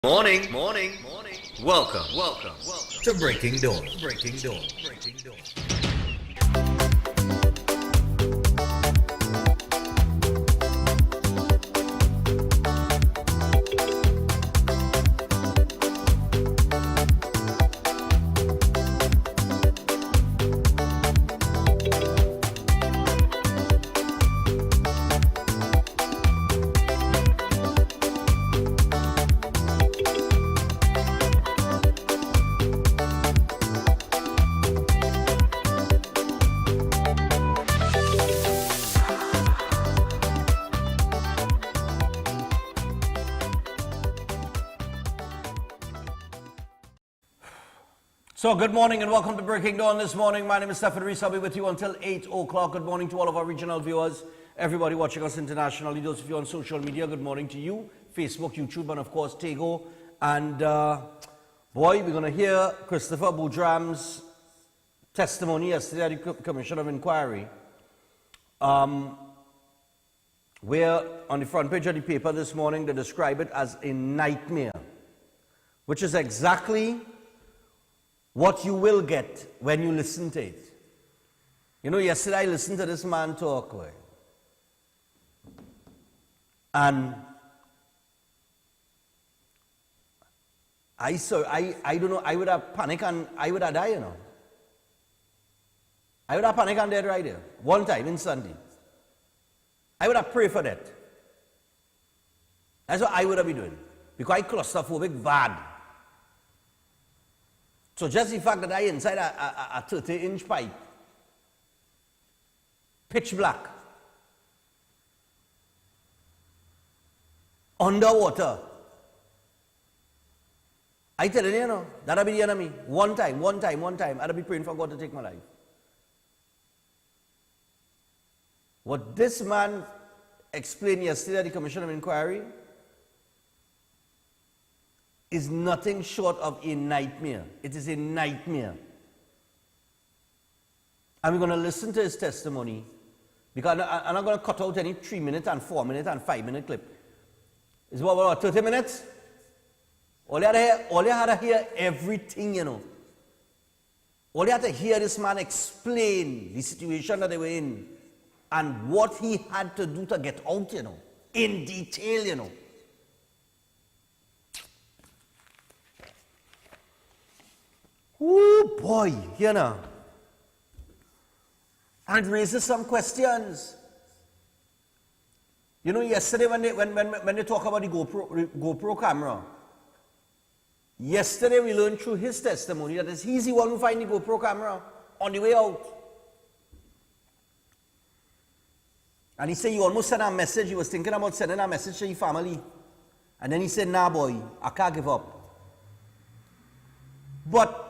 Morning. Welcome to Breaking Dawn. So good morning and welcome to Breaking Dawn this morning. My name is Stephan Reis. I'll be with you until 8 o'clock. Good morning to all of our regional viewers, everybody watching us internationally, those of you on social media, good morning to you, Facebook, YouTube, and of course, Tego. And boy, we're going to hear Christopher Boudram's testimony yesterday at the Commission of Inquiry, where on the front page of the paper this morning, they describe it as a nightmare, which is exactly what you will get when you listen to it. You know, yesterday I listened to this man talk, and I don't know, I would have panicked and I would have died, you know. I would have panicked and dead right there, one time, instantly. I would have prayed for that. That's what I would have been doing, because I claustrophobic bad. So just the fact that I inside a 30-inch pipe, pitch black, underwater, I tell you, you know, that'll be the enemy. One time, I'll be praying for God to take my life. What this man explained yesterday at the Commission of Inquiry is nothing short of a nightmare. It is a nightmare. And we're going to listen to his testimony, because I'm not going to cut out any 3-minute and 4-minute and 5-minute clip. It's about 30 minutes. All you had to hear everything, you know. All you had to hear this man explain the situation that they were in and what he had to do to get out, you know, in detail, you know. Oh boy, you know. And it raises some questions. You know, yesterday when they talk about the GoPro camera, yesterday we learned through his testimony that he's the one who found the GoPro camera on the way out. And he said he almost sent a message, he was thinking about sending a message to his family. And then he said, nah boy, I can't give up. But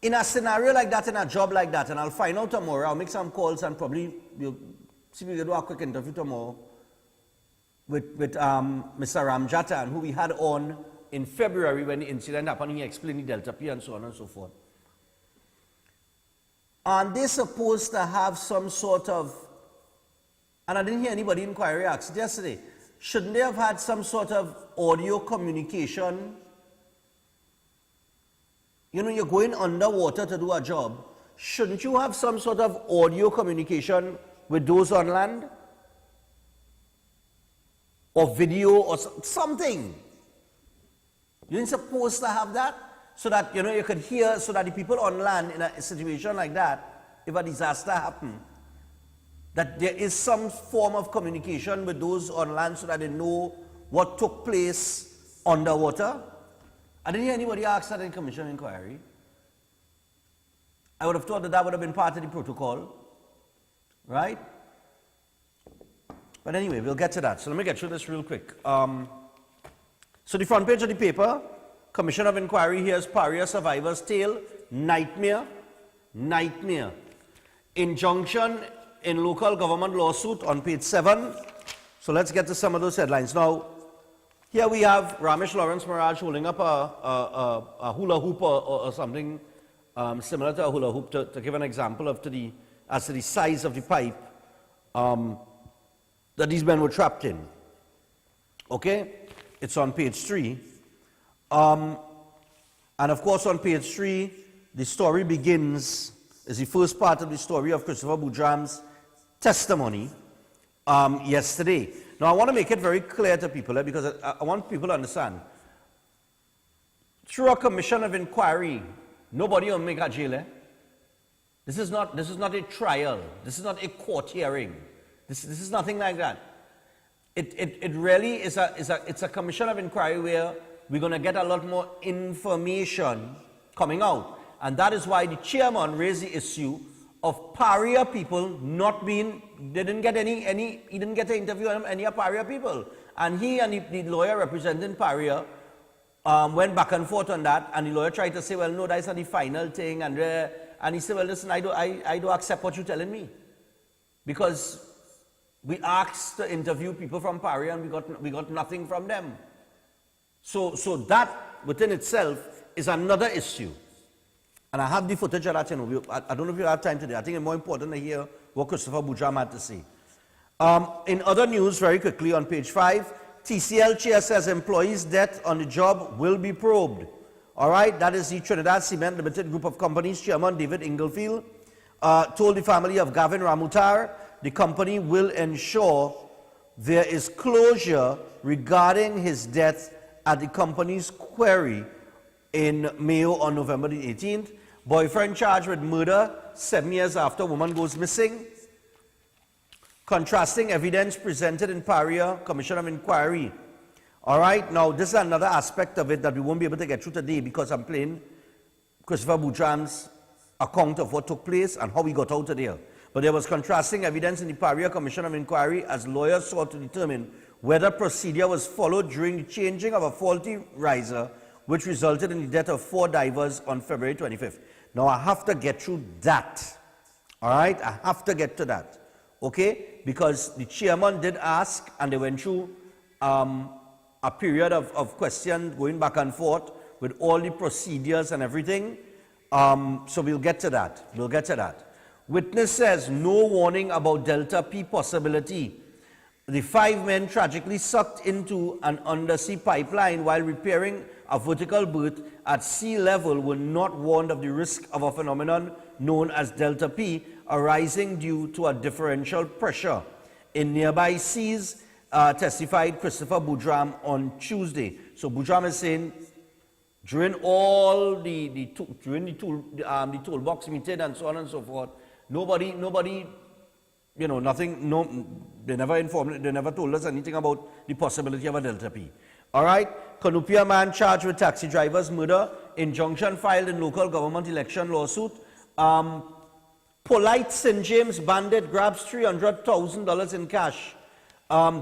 in a scenario like that, in a job like that, and I'll find out tomorrow, I'll make some calls and probably we'll see if we can do a quick interview tomorrow with Mr. Ramjatan, who we had on in February when the incident happened. He explained the Delta P and so on and so forth. And they're supposed to have some sort of, and I didn't hear anybody in inquiry ask yesterday, shouldn't they have had some sort of audio communication? You know, you're going underwater to do a job. Shouldn't you have some sort of audio communication with those on land? Or video or something? You ain't supposed to have that? So that, you know, you could hear, so that the people on land in a situation like that, if a disaster happens, that there is some form of communication with those on land so that they know what took place underwater. I didn't hear anybody ask that in Commission Inquiry. I would have thought that that would have been part of the protocol, right? But anyway, we'll get to that. So let me get through this real quick. So the front page of the paper, Commission of Inquiry, here's Paria survivor's tale, nightmare. Injunction in local government lawsuit on page 7. So let's get to some of those headlines. Now, here we have Ramesh Lawrence Maharaj holding up a hula hoop or something similar to a hula hoop to give an example of as to the size of the pipe that these men were trapped in. Okay? It's on page 3. And of course, on page 3, the story begins, is the first part of the story of Christopher Boudram's testimony yesterday. Now, I want to make it very clear to people because I want people to understand. Through a commission of inquiry, nobody will make a jail. This is not a trial. This is not a court hearing. This is nothing like that. It really is a commission of inquiry where we're going to get a lot more information coming out. And that is why the chairman raised the issue of Paria people not being, he didn't get to interview any of Paria people. And he and the lawyer representing Paria went back and forth on that, and the lawyer tried to say, well, no, that's not the final thing. And he said, well, listen, I don't accept what you're telling me. Because we asked to interview people from Paria and we got nothing from them. So that within itself is another issue. And I have the footage of that, I don't know if you have time today. I think it's more important to hear what Christopher Boudram had to say. In other news, very quickly on page 5, TCL chair says employees' death on the job will be probed. All right, that is the Trinidad Cement Limited Group of Companies chairman David Inglefield told the family of Gavin Ramutar the company will ensure there is closure regarding his death at the company's quarry in Mayo on November the 18th. Boyfriend charged with murder 7 years after woman goes missing. Contrasting evidence presented in Paria Commission of Inquiry. All right, now this is another aspect of it that we won't be able to get through today because I'm playing Christopher Boudram's account of what took place and how we got out of there. But there was contrasting evidence in the Paria Commission of Inquiry as lawyers sought to determine whether procedure was followed during the changing of a faulty riser which resulted in the death of 4 divers on February 25th. Now I have to get through that. All right, I have to get to that. Okay, because the chairman did ask and they went through a period of questions going back and forth with all the procedures and everything. So we'll get to that. We'll get to that. Witness says no warning about Delta P possibility. The 5 men tragically sucked into an undersea pipeline while repairing a vertical berth at sea level were not warned of the risk of a phenomenon known as Delta P arising due to a differential pressure in nearby seas, testified Christopher Boudram on Tuesday. So Boudram is saying during all the toolbox meeting and so on and so forth, nobody, you know, nothing, no, they never informed, they never told us anything about the possibility of a Delta P. All right, Canupia man charged with taxi driver's murder, injunction filed in local government election lawsuit. Polite St. James bandit grabs $300,000 in cash.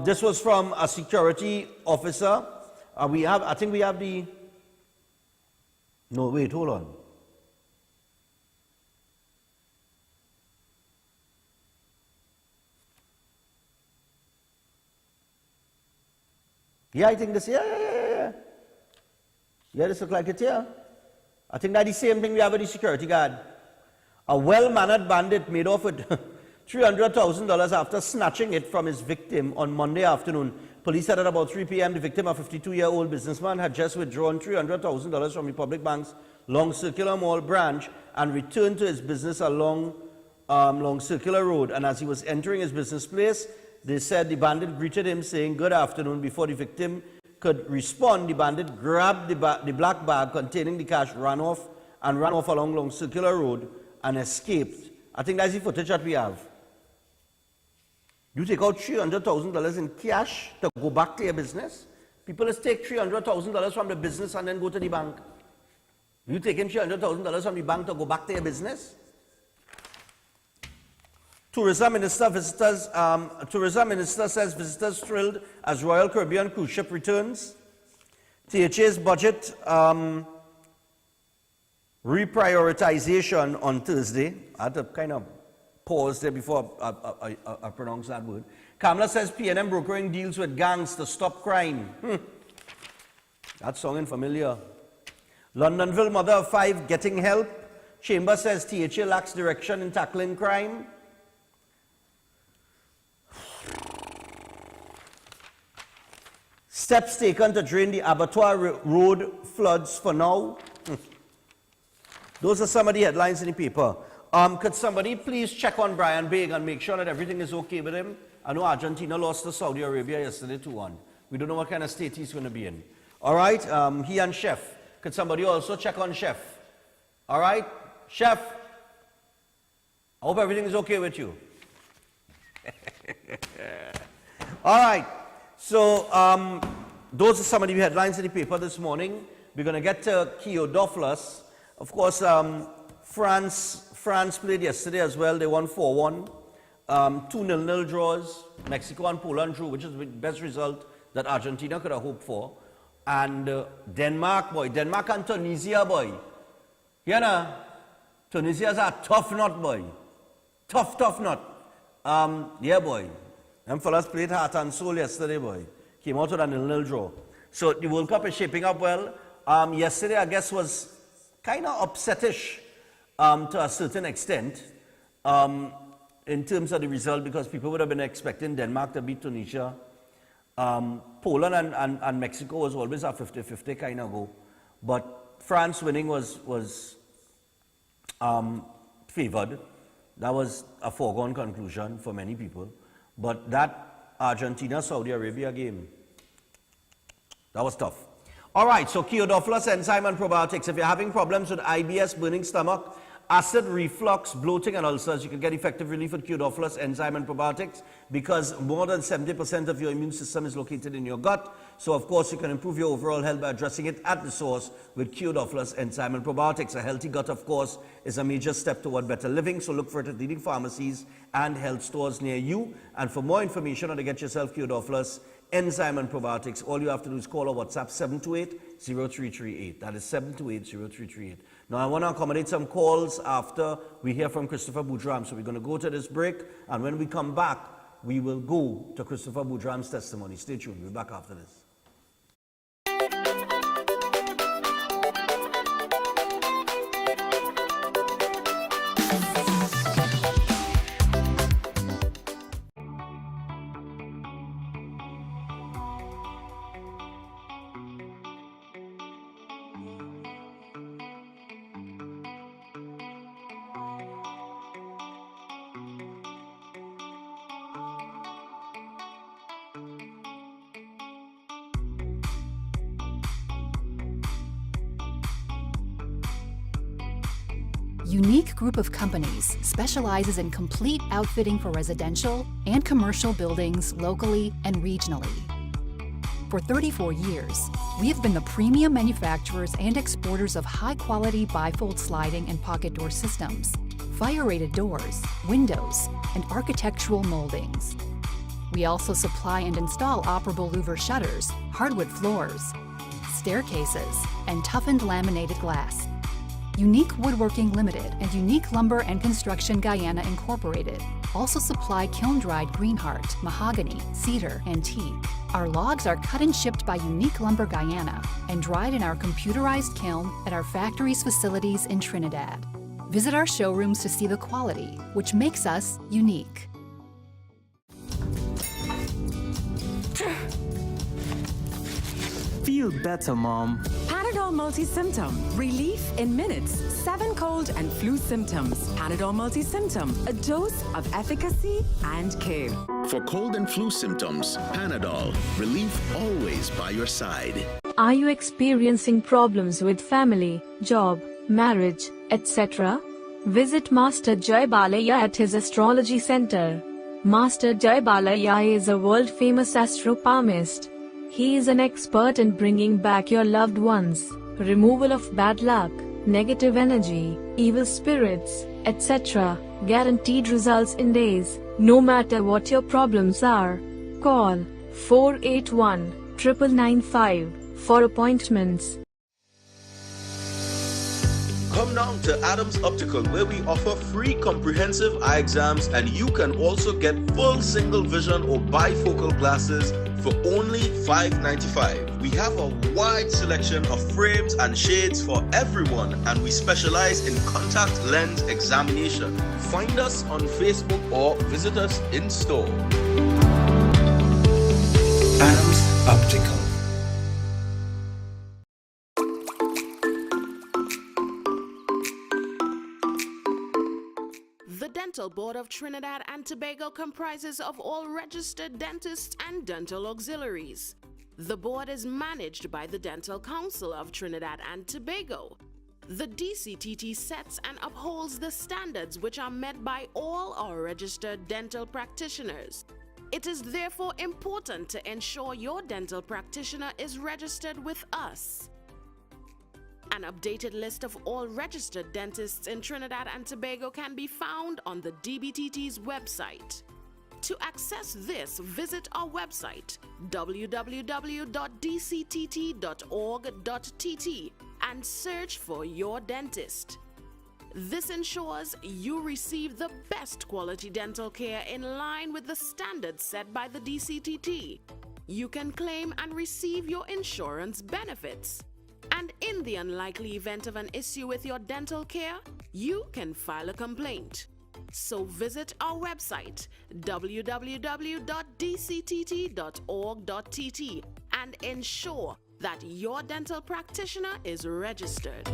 This was from a security officer. I think we have the, no, wait, hold on. Yeah, I think this, yeah. Yeah, this looks like it, yeah. I think that's the same thing we have with the security guard. A well-mannered bandit made off with $300,000 after snatching it from his victim on Monday afternoon. Police said at about 3 p.m. the victim, a 52-year-old businessman, had just withdrawn $300,000 from Republic Bank's Long Circular Mall branch and returned to his business along Long Circular Road. And as he was entering his business place, they said the bandit greeted him saying, "Good afternoon." Before the victim could respond, the bandit grabbed the black bag containing the cash, ran off along Long Circular Road and escaped. I think that's the footage that we have. You take out $300,000 in cash to go back to your business. People just take $300,000 from the business and then go to the bank. You taking $300,000 from the bank to go back to your business? Tourism Minister says visitors thrilled as Royal Caribbean cruise ship returns. THA's budget reprioritization on Thursday. I had to kind of pause there before I pronounce that word. Kamala says PNM brokering deals with gangs to stop crime. That's sounding familiar. Londonville mother of 5 getting help. Chamber says THA lacks direction in tackling crime. Steps taken to drain the abattoir road floods for now. Those are some of the headlines in the paper. Could somebody please check on Brian Baig and make sure that everything is okay with him? I know Argentina lost to Saudi Arabia yesterday 2-1. We don't know what kind of state he's going to be in. All right, he and Chef. Could somebody also check on Chef? All right, Chef. I hope everything is okay with you. All right, so those are some of the headlines in the paper this morning. We're going to get to Kyodophilus. Of course, France played yesterday as well. They won 4-1. 2-0 draws. Mexico and Poland drew, which is the best result that Argentina could have hoped for. And Denmark and Tunisia, boy. You know, Tunisia's a tough nut, boy. Tough nut. Yeah, boy. Them fellas played heart and soul yesterday, boy. Came out with a 0-0 draw. So the World Cup is shaping up well. Yesterday, I guess, was kind of upsettish to a certain extent in terms of the result, because people would have been expecting Denmark to beat Tunisia. Poland and Mexico was always a 50-50 kind of go. But France winning was favored. That was a foregone conclusion for many people. But that Argentina-Saudi Arabia game, that was tough. All right, so Kyodophilus enzyme and probiotics. If you're having problems with IBS, burning stomach, acid reflux, bloating, and ulcers, you can get effective relief with Kyodophilus enzyme and probiotics, because more than 70% of your immune system is located in your gut. So, of course, you can improve your overall health by addressing it at the source with Kyodophilus enzyme and probiotics. A healthy gut, of course, is a major step toward better living. So look for it at leading pharmacies and health stores near you. And for more information on how to get yourself Kyodophilus enzyme and probiotics, all you have to do is call or WhatsApp 728-0338. That is 728-0338. Now, I want to accommodate some calls after we hear from Christopher Boudram. So we're going to go to this break, and when we come back, we will go to Christopher Boudram's testimony. Stay tuned. We'll be back after this. Unique Group of Companies specializes in complete outfitting for residential and commercial buildings locally and regionally. For 34 years, we have been the premium manufacturers and exporters of high-quality bifold sliding and pocket door systems, fire-rated doors, windows, and architectural moldings. We also supply and install operable louver shutters, hardwood floors, staircases, and toughened laminated glass. Unique Woodworking Limited and Unique Lumber and Construction Guyana Incorporated also supply kiln-dried greenheart, mahogany, cedar, and teak. Our logs are cut and shipped by Unique Lumber Guyana and dried in our computerized kiln at our factory's facilities in Trinidad. Visit our showrooms to see the quality, which makes us unique. Feel better, Mom. Panadol Multi-Symptom. Relief in minutes. 7 cold and flu symptoms. Panadol Multi-Symptom. A dose of efficacy and care. For cold and flu symptoms, Panadol. Relief always by your side. Are you experiencing problems with family, job, marriage, etc.? Visit Master Jai Balaya at his astrology center. Master Jai Balaya is a world-famous astro-palmist. He is an expert in bringing back your loved ones, removal of bad luck, negative energy, evil spirits, etc. Guaranteed results in days, no matter what your problems are. Call 481-9995 for appointments. Come down to Adams Optical, where we offer free comprehensive eye exams, and you can also get full single vision or bifocal glasses for only $5.95. We have a wide selection of frames and shades for everyone, and we specialize in contact lens examination. Find us on Facebook or visit us in store. Adams Optical. Dental Board of Trinidad and Tobago comprises of all registered dentists and dental auxiliaries. The board is managed by the Dental Council of Trinidad and Tobago. The DCTT sets and upholds the standards which are met by all our registered dental practitioners. It is therefore important to ensure your dental practitioner is registered with us. An updated list of all registered dentists in Trinidad and Tobago can be found on the DBTT's website. To access this, visit our website www.dctt.org.tt and search for your dentist. This ensures you receive the best quality dental care in line with the standards set by the DCTT. You can claim and receive your insurance benefits. And in the unlikely event of an issue with your dental care, you can file a complaint. So visit our website www.dctt.org.tt and ensure that your dental practitioner is registered.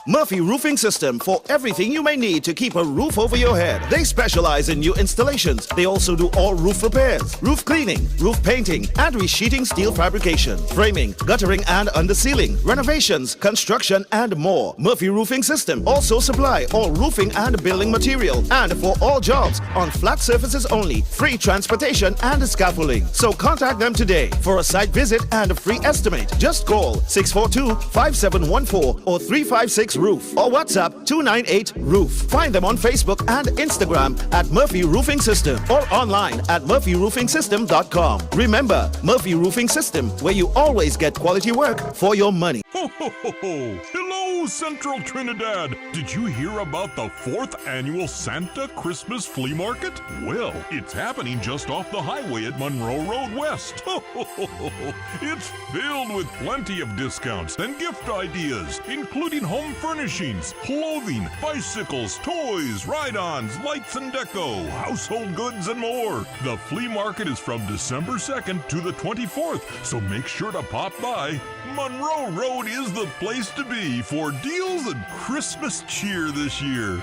Murphy Roofing System, for everything you may need to keep a roof over your head. They specialize in new installations. They also do all roof repairs, roof cleaning, roof painting, and resheeting steel fabrication, framing, guttering and undersealing, renovations, construction, and more. Murphy Roofing System also supply all roofing and building material, and for all jobs on flat surfaces only, free transportation and scaffolding. So contact them today for a site visit and a free estimate. Just call 642-5714 or 356 Roof or WhatsApp 298-ROOF. Find them on Facebook and Instagram at Murphy Roofing System or online at murphyroofing.com. Remember, Murphy Roofing System, where you always get quality work for your money. Ho, ho, ho, ho. Hello, Central Trinidad. Did you hear about the 4th annual Santa Christmas Flea Market? Well, it's happening just off the highway at Monroe Road West. Ho, ho, ho, ho. It's filled with plenty of discounts and gift ideas, including home furnishings, clothing, bicycles, toys, ride-ons, lights and deco, household goods, and more. The flea market is from December 2nd to the 24th, so make sure to pop by. Monroe Road is the place to be for deals and Christmas cheer this year.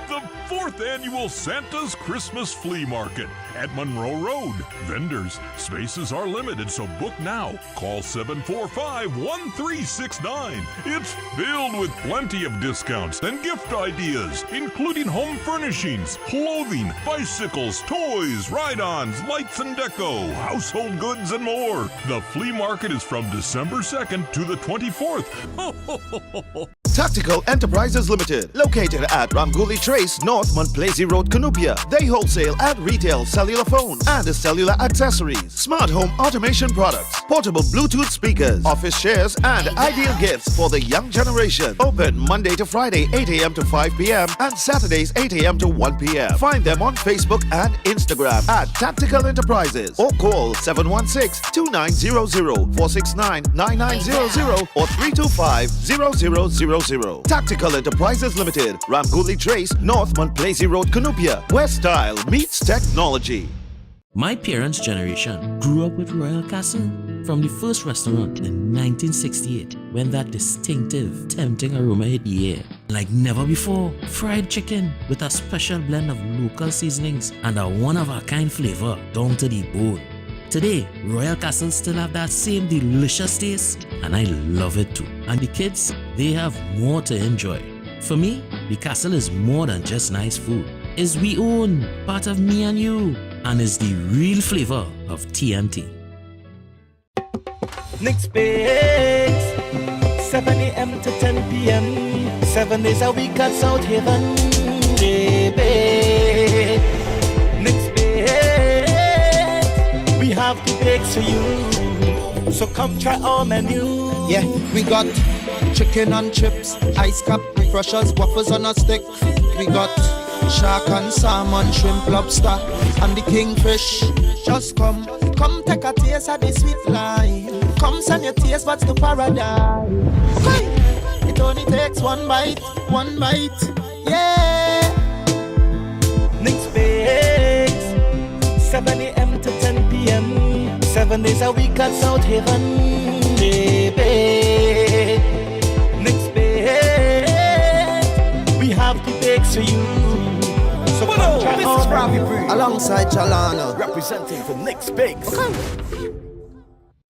The 4th annual Santa's Christmas Flea Market at Monroe Road. Vendors, spaces are limited, so book now. Call 745-1369. It's filled with plenty of discounts and gift ideas, including home furnishings, clothing, bicycles, toys, ride-ons, lights and deco, household goods, and more. The flea market is from December 2nd to the 24th. Tactical Enterprises Limited, located at Ramguli Trace, North Montplaisir Road, Cunupia. They wholesale and retail cellular phones and cellular accessories, smart home automation products, portable Bluetooth speakers, office chairs, and ideal gifts for the young generation. Open Monday to Friday, 8 a.m. to 5 p.m. and Saturdays, 8 a.m. to 1 p.m. Find them on Facebook and Instagram at Tactical Enterprises or call 716-2900, 469-9900 or 325-0000. Tactical Enterprises Limited, Ramguli Trace, North Montplaisir Road, Cunupia, where style meets technology. My parents' generation grew up with Royal Castle. From the first restaurant in 1968, when that distinctive, tempting aroma hit the air. Like never before, fried chicken with a special blend of local seasonings and a one-of-a-kind flavor down to the bone. Today, Royal Castle still have that same delicious taste, and I love it too. And the kids, they have more to enjoy. For me, the castle is more than just nice food. It's we own, part of me and you, and is the real flavor of TNT. Next page, 7 a.m. to 10 p.m. 7 days a week at South Haven, baby. Next page, we have the bakes for you, so come try our menu. Yeah, we got chicken and chips, ice cap, crushers, waffles on a stick. We got shark and salmon, shrimp, lobster, and the kingfish. Just come take a taste of the sweet life. Come send your taste buds to paradise. Hey, it only takes one bite, yeah. Next page, 7 a.m. to 10 p.m. 7 days a week at South Haven, baby. bait. Next bait. We have to take to you. So come try This is Ravi Bree Alongside Chalana. representing for Next Bakes.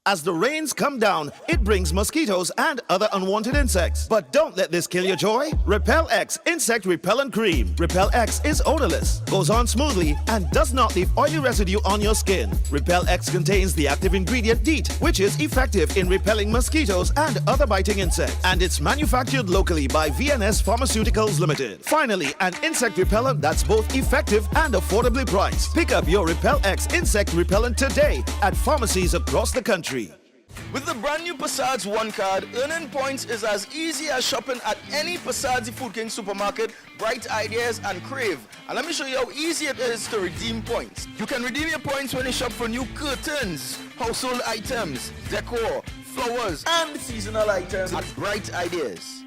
As the rains come down, it brings mosquitoes and other unwanted insects. But don't let this kill your joy. Repel X Insect Repellent Cream. Repel X is odorless, goes on smoothly, and does not leave oily residue on your skin. Repel X contains the active ingredient DEET, which is effective in repelling mosquitoes and other biting insects. And it's manufactured locally by VNS Pharmaceuticals Limited. Finally, an insect repellent that's both effective and affordably priced. Pick up your Repel X Insect Repellent today at pharmacies across the country. With the brand new Passage One card, earning points is as easy as shopping at any Passage Food King supermarket, Bright Ideas and Crave. And let me show you how easy it is to redeem points. You can redeem your points when you shop for new curtains, household items, decor, flowers, and seasonal items at Bright Ideas.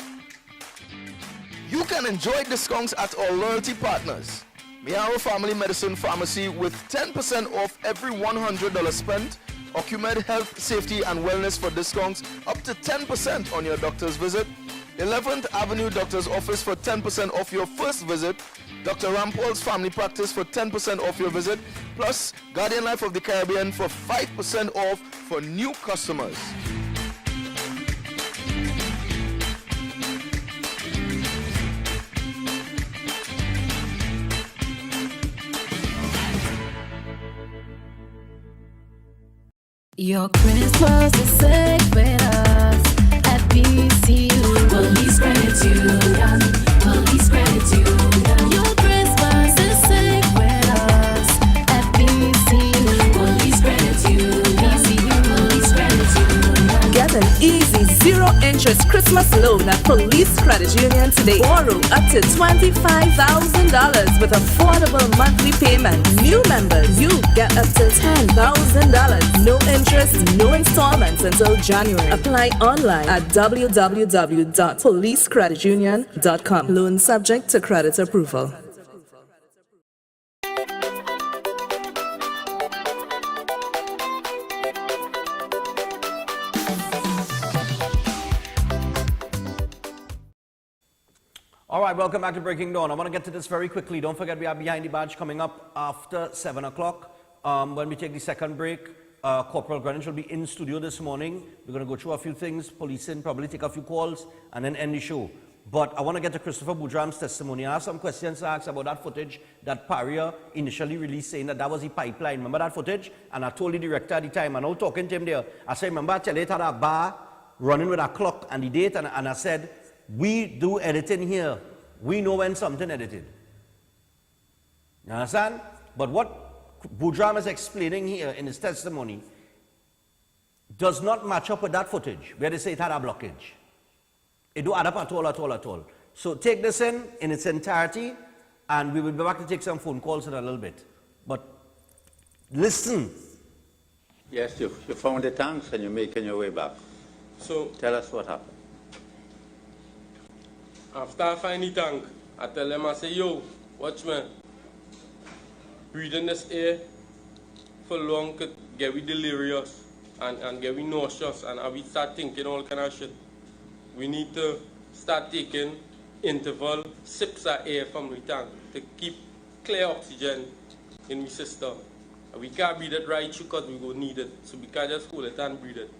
You can enjoy discounts at our loyalty partners. Miaro Family Medicine Pharmacy with 10% off every $100 spent. Ocumed Health, Safety and Wellness for discounts up to 10% on your doctor's visit. 11th Avenue Doctor's Office for 10% off your first visit. Dr. Rampol's Family Practice for 10% off your visit. Plus, Guardian Life of the Caribbean for 5% off for new customers. Your Christmas is safe with us at PCU. Police Credit Union. Police Credit Union. Your Christmas is safe with us at PCU. Police Credit Union. PCU. Police Credit Union. Get an easy zero-interest Christmas loan at Police Credit Union today. Borrow up to $25,000 with affordable monthly payments. New members, you get up to $10,000. No interest, no installments until January. Apply online at www.policecreditunion.com. Loan subject to credit approval. All right, welcome back to Breaking Dawn. I want to get to this very quickly. Don't forget we have Behind the Badge coming up after 7 o'clock. When we take the second break, Corporal Greenwich will be in studio this morning. We're going to go through a few things, policing, probably take a few calls, and then end the show. But I want to get to Christopher Boudram's testimony. I have some questions to ask about that footage that Paria initially released saying that was the pipeline. Remember that footage? And I told the director at the time, and I was talking to him there. I said, remember I tell you it had a bar running with a clock and the date, and I said, we do editing here. We know when something edited. You understand? But what Boudram is explaining here in his testimony does not match up with that footage where they say it had a blockage. It don't add up at all. So take this in its entirety, and we will be back to take some phone calls in a little bit. But listen. Yes, you found the tanks and you're making your way back. So tell us what happened. After I find the tank, I tell them, I say, yo, watchman, breathing this air for long could get we delirious and get we nauseous, and we start thinking all kind of shit. We need to start taking interval sips of air from the tank to keep clear oxygen in the system. We can't breathe it right through because we will need it, so we can't just hold it and breathe it.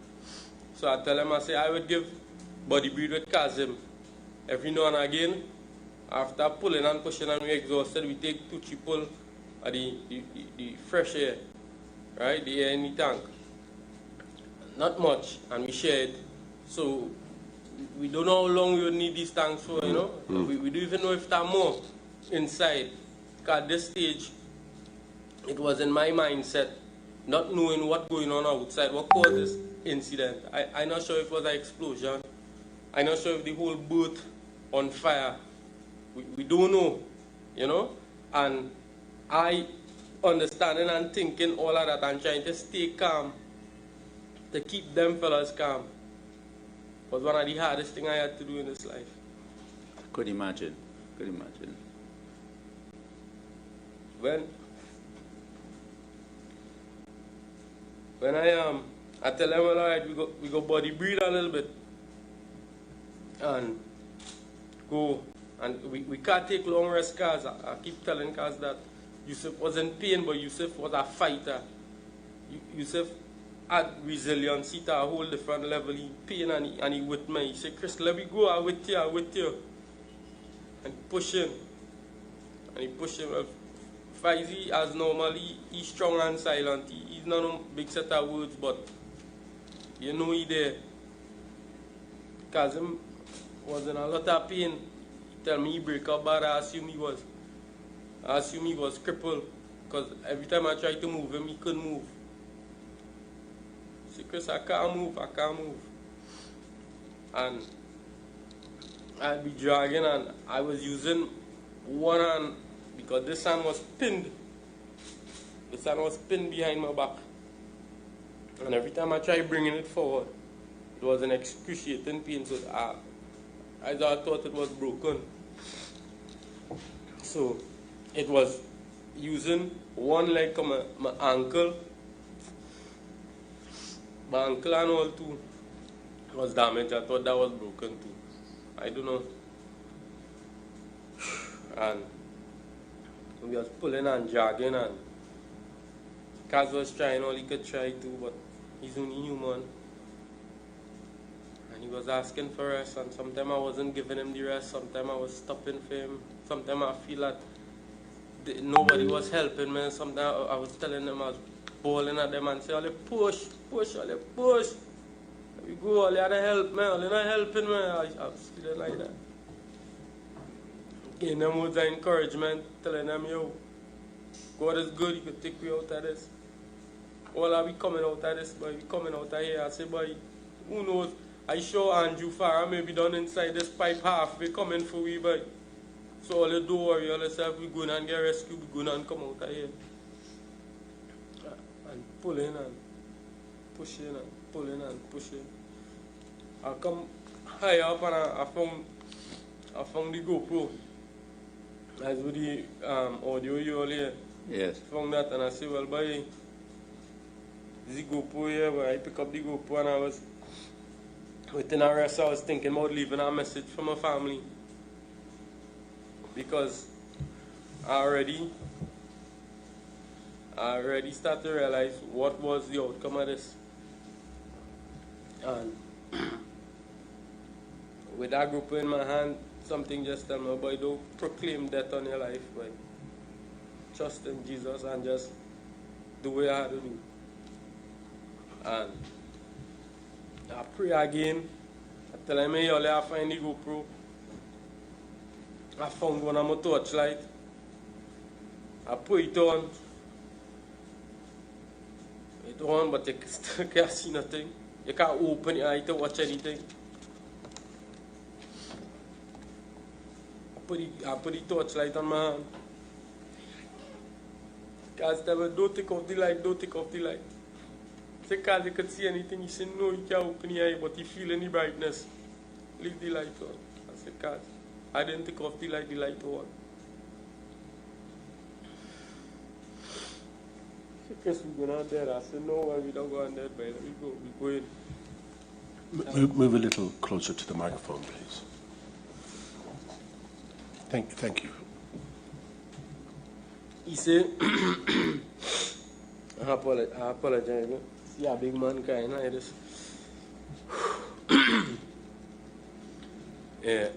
So I tell them, I say, I would give body breathe with Kazim. Every now and again, after pulling and pushing and we're exhausted, we take 2-3 pull of the fresh air, right? The air in the tank. Not much, and we share it. So we don't know how long we will need these tanks for, you know? We don't even know if there are more inside. Because at this stage, it was in my mindset, not knowing what's going on outside, what caused this incident. I'm not sure if it was an explosion. I'm not sure if the whole boat on fire. We don't know, you know? And I understanding and thinking all of that and trying to stay calm, to keep them fellas calm, was one of the hardest things I had to do in this life. Could imagine. When I I tell them, all right, we go body breathe a little bit. And go, and we can't take long rest, cause I keep telling cause that Yusuf was in pain, but Yusuf was a fighter. Yusuf had resilience to a whole different level. He pain and he with me. He said, Chris, let me go, I'm with you. And push him. And he pushed him. Faizi, as normally, he's strong and silent. He's not a big set of words, but you know he there. Because him was in a lot of pain. He tell me he break up, but I assume he was crippled. Because every time I tried to move him, he couldn't move. He said, Chris, I can't move. And I'd be dragging, and I was using one hand because this hand was pinned. This hand was pinned behind my back. And every time I tried bringing it forward, it was an excruciating pain. So I thought it was broken. So it was using one leg of my ankle. My ankle and all too was damaged. I thought that was broken too. I don't know. And we was pulling and dragging, and Kaz was trying all he could try to, but he's only human. And he was asking for rest, and sometimes I wasn't giving him the rest, sometimes I was stopping for him, sometimes I feel that nobody was helping me, sometimes I was telling them, I was bawling at them and say, all push. We go, all you had to help me, all you not helping me. I was feeling like that. Giving them words of encouragement, telling them, yo, God is good, He could take me out of this. All are we coming out of this, boy, we coming out of here. I say, boy, who knows? I sure Andrew Farah may be done inside this pipe halfway coming for we, boy. So all you don't worry, all yourself, we going and get rescued, we going and come out of here. And pulling and pushing and pulling and pushing. I come higher up and I found the GoPro. As with the audio you all hear. Yes. Found that and I say, well, boy, the GoPro here, but I pick up the GoPro and I was within a rest, I was thinking about leaving a message for my family. Because I already started to realize what was the outcome of this. And with that GoPro in my hand, something just tell me, boy, don't proclaim death on your life, boy. Trust in Jesus and just do what you have to do. And I pray again. I tell him, hey, I find the GoPro. I found one of my torchlight. I put it on. It's on, but you still can't see nothing. You can't open your eye to watch anything. I put the torchlight on my hand. Guys tell me, don't take off the light. Say, Kaz, you could see anything. He said, no, you can't open your eye, but you feel any brightness. Leave the light on. I said, Kaz, I didn't take off the light on. She said, Chris, we're going on there. I said, no, we don't go on there, but let me go. We go in. Move a little closer to the microphone, please. Thank you. He said, I apologize. See a big man crying like this. Yeah,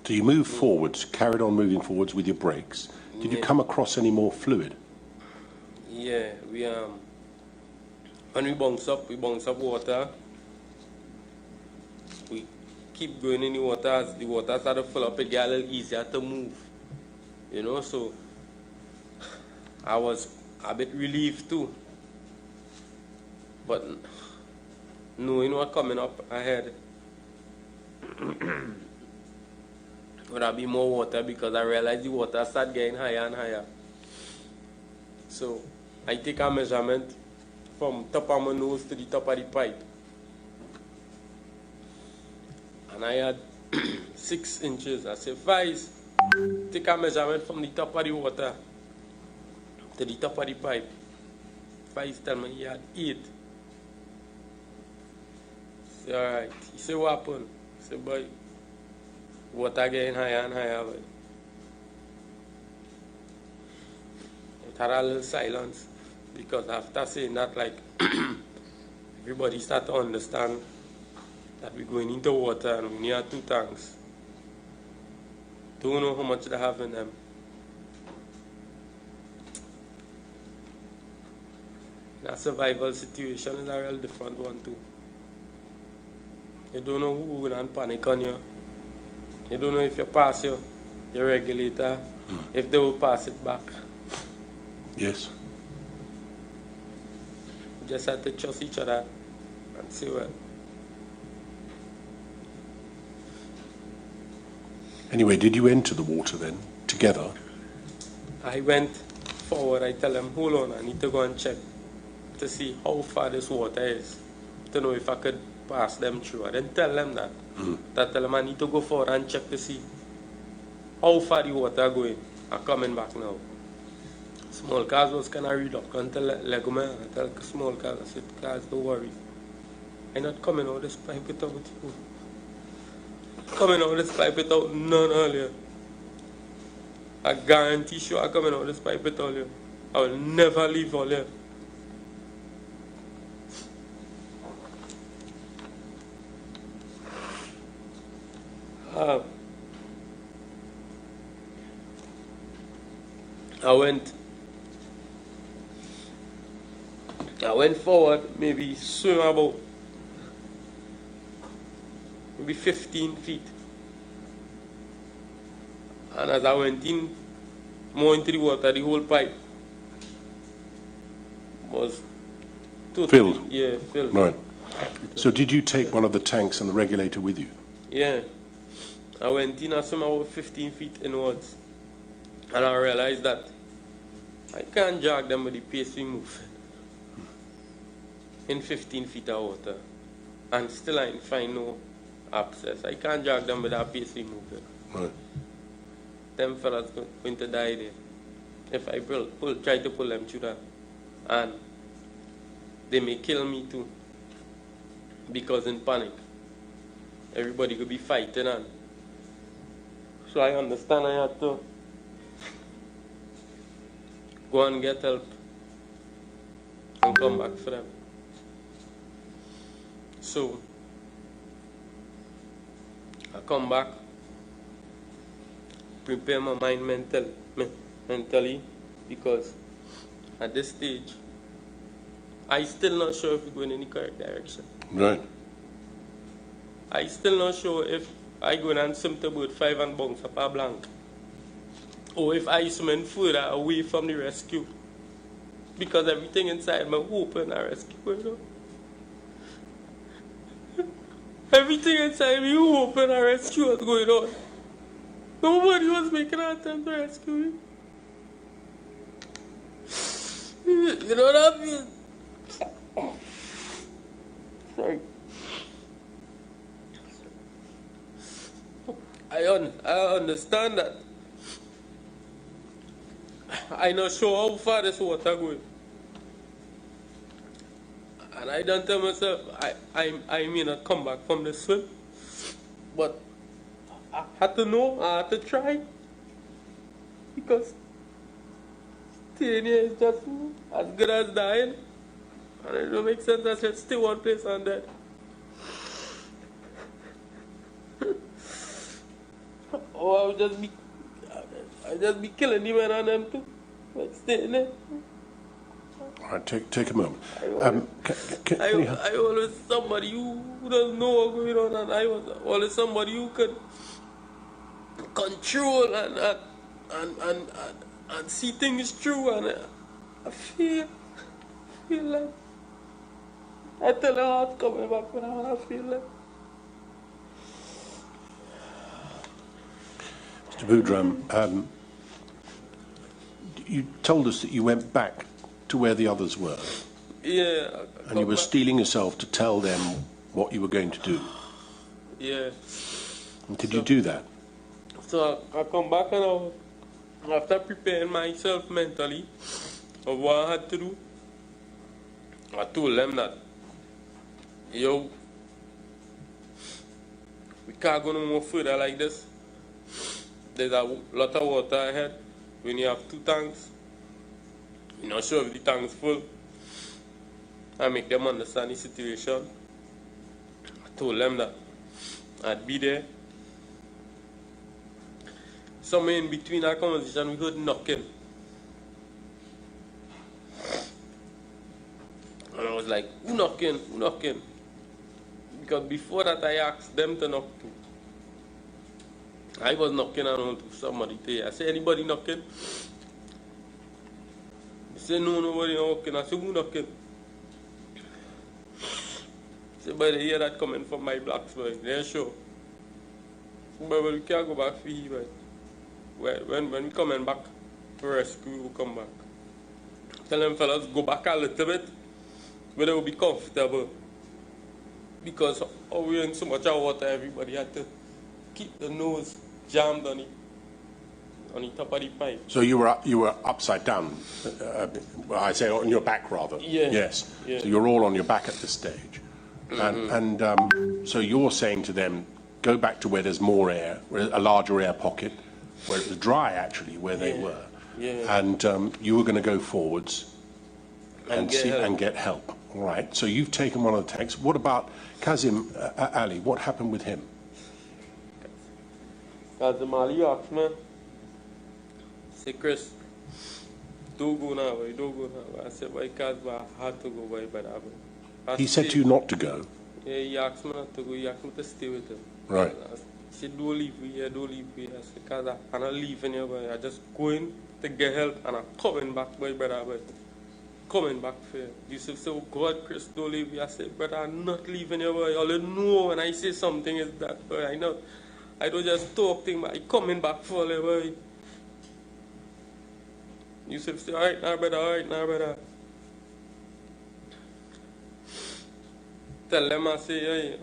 So you moved forwards, carried on moving forwards with your brakes. Did you come across any more fluid? Yeah, when we bounce up water. We keep going in the water. As the water started to fill up, it got a little easier to move. You know, so I was a bit relieved too. But knowing what coming up ahead, would there be more water, because I realized the water started getting higher and higher. So I take a measurement from top of my nose to the top of the pipe. And I had 6 inches. I said, Vice, take a measurement from the top of the water to the top of the pipe. Spice tell me he had 8. Say, alright. He said, what happened? He said, boy, water getting higher and higher, boy. It had a little silence, because after saying that, like, everybody started to understand that we're going into water and we need 2 tanks. Don't know how much they have in them. That survival situation is a real different one too. You don't know who will panic on you. You don't know if you pass your regulator, if they will pass it back. Yes. You just have to trust each other and see what. Anyway, did you enter the water then, together? I went forward. I tell them, hold on, I need to go and check to see how far this water is, to know if I could pass them through. I didn't tell them that. I tell them I need to go forward and check to see how far the water going. I'm coming back now. Small cars was kind of read up until Lego man. I tell small cars, I said, cars, don't worry. I'm not coming out this pipe without you. Coming out this pipe without none earlier. I guarantee you I'm coming out this pipe without you. I will never leave all you. I went forward, maybe swim about maybe 15 feet. And as I went in, more into the water, the whole pipe was totally Filled? Yeah, filled. Right. So did you take one of the tanks and the regulator with you? Yeah. I went in, I swam about 15 feet inwards. And I realized that I can't drag them with the pace we move in 15 feet of water. And still I find no access. I can't drag them with that pace we move. Right. Them fellas going to die there. If I try to pull them through that. And they may kill me too. Because in panic, everybody could be fighting and so I understand I had to go and get help and come back for them. So I come back, prepare my mind mentally, because at this stage I still not sure if we're going in the correct direction. Right. I still not sure if I go and swim to boat 5 and bounce up a blank, or if I swim further away from the rescue, because everything inside me open a rescue. You know? Everything inside me open a rescue was going on. Nobody was making an attempt to rescue me. You know what I mean? Sorry. I understand that. I'm not sure how far this water going. And I don't tell myself I may not come back from the swim. But I had to know, I had to try. Because staying here is just as good as dying. And it don't make sense I should stay one place and dead. Or I'll just be killing the men and them too. Like staying there. All right, take a moment. I always somebody who doesn't know what's going on, and I was always somebody who could control and see things through, and I feel like I tell her how it's coming back when I feel like. Mr. Boudram, you told us that you went back to where the others were. Yeah. And you were steeling yourself to tell them what you were going to do. Yeah. And did you do that? So I come back and after preparing myself mentally of what I had to do, I told them that, yo, we can't go no more further like this. There's a lot of water ahead. When you have 2 tanks, you're not sure if the tank is full. I make them understand the situation. I told them that I'd be there. Somewhere in between our conversation, we heard knocking. And I was like, who knocking? Who knocking? Because before that, I asked them to knock too. I was knocking around to somebody there. I said, anybody knocking? They said, no, nobody knocking. I said, who knocking? They said, but they hear that coming from my blocks, boy. They're sure. But we can't go back for you, boy. When we coming back for rescue, we'll come back. Tell them fellas, go back a little bit, where they will be comfortable. Because we're in so much water, everybody had to keep the nose jammed on the top of the pipe. So you were upside down. I say on your back rather. Yeah. Yes. Yeah. So you're all on your back at this stage, and so you're saying to them, go back to where there's more air, a larger air pocket, where it was dry actually, where they were. Yeah. And you were going to go forwards and get help. help. All right. So you've taken one of the tanks. What about Kazim Ali? What happened with him? Kazim Ali asked me, say, Chris, don't go now, boy, don't go now. I said, why Kazim, I had to go, boy, but He said to you not to go. Yeah, he asked me not to go. He asked me to stay with him. Right. He said, don't leave me here, don't leave me here. I said, because I'm not leaving here, boy. I'm just going to get help and I'm coming back, boy, brother, boy. Coming back for you. You said, oh God, Chris, don't leave me. I said, brother, I'm not leaving here, boy. All you know when I say something is that, boy. I don't just talk things, but I'm coming back for you, boy. You said, all right now, brother, all right now, brother. Tell them, I say, hey,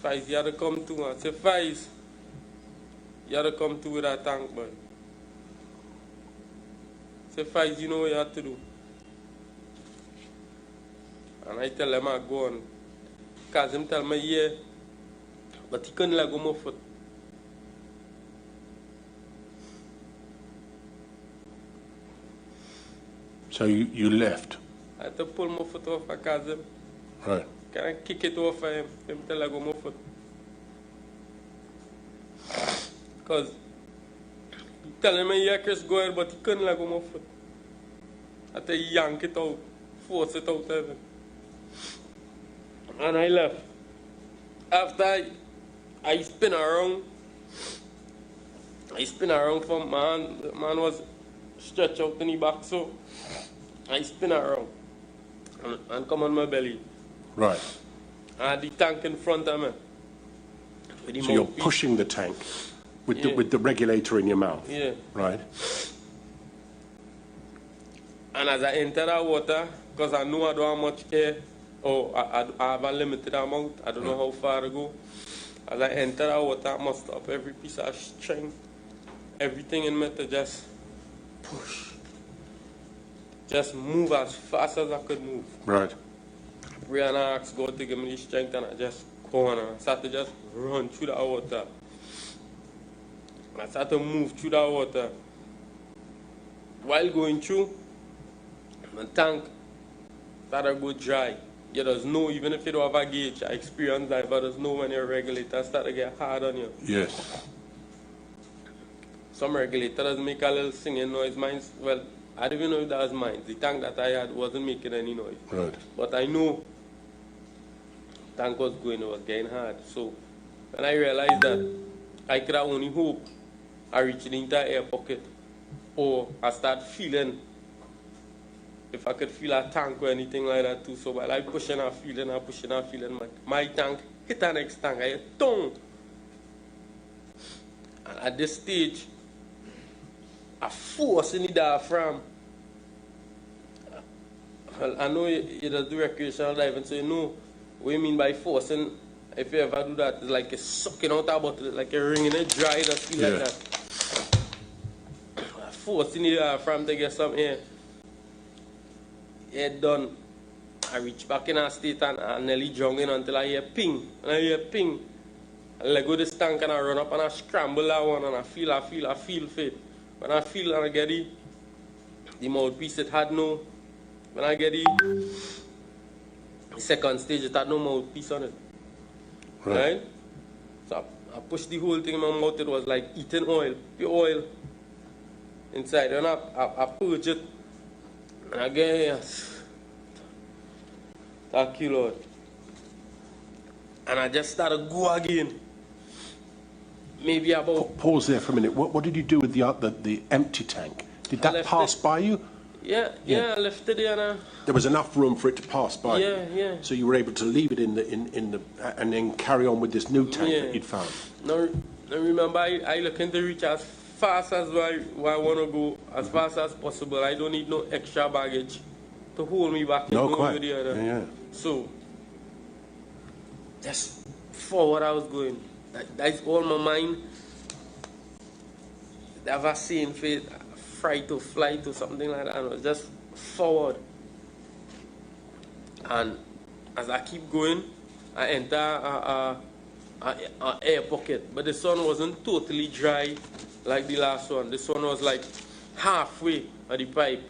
Faiz, you have to come too. I say, Faiz, you have to come too with that tank, boy. I say, Faiz, you know what you have to do. And I tell them, I go on. Kazim tell me, yeah, but he couldn't let go my foot. So you left. I had to pull my foot off of Kazim. Right. Can I kick it off of him till I go my foot? Because he telling me, yeah, Chris, go ahead, but he couldn't let go my foot. I had to yank it out, force it out of him. And I left. After I spin around for man. The man was stretched out in the back, so I spin around and come on my belly. Right. I had the tank in front of me. So you're pushing the tank with the regulator in your mouth. Yeah. Right. And as I enter that water, because I know I don't have much air, or I have a limited amount, I don't know how far to go. As I enter that water, I must stop every piece of string, everything in me to just push. Just move as fast as I could move. Right. Pray and I asked God to give me the strength, and I just go on and I started to just run through that water. I started to move through that water. While going through, my tank started to go dry. You just know, even if you don't have a gauge, I experienced that, but just know when your regulator start to get hard on you. Yes. Some regulators make a little singing noise. Mine's, well, I don't even know if that was mine. The tank that I had wasn't making any noise. Right. But I know the tank was going, it was getting hard. So when I realized that I could have only hope I reach the entire air pocket, or I start feeling if I could feel a tank or anything like that too. So while I pushing and feeling, my tank hit the next tank. I hit tongue. And at this stage, I force in the diaphragm. Well, I know you just do recreational diving, so you know what you mean by forcing. If you ever do that, it's like you're sucking out a bottle, like you're wringing it dry, just feel like that. Forcing the diaphragm to get some air. head done. I reach back in our state and I nearly drown in until I hear ping. And I hear ping. I let go this tank and I run up and I scramble that one and I feel fit. When I feel and I get the mouthpiece, it had no. When I get the second stage, it had no mouthpiece on it. Right? So I pushed the whole thing in my mouth. It was like eating oil, pure oil inside. And I purge it. And I get here. Thank you, Lord. And I just started go again. Maybe about... Pause there for a minute. What did you do with the empty tank? Did that pass by you? Yeah, I left it there. There was enough room for it to pass by you. Yeah. So you were able to leave it in the and then carry on with this new tank that you'd found. Now remember, I looking to reach as fast as I want to go, as fast as possible. I don't need no extra baggage to hold me back. No, quite. Yeah. So that's forward I was going. That's all my mind. That was saying fright to flight or something like that. And it was just forward. And as I keep going, I enter a air pocket. But the sun wasn't totally dry like the last one. This one was like halfway of the pipe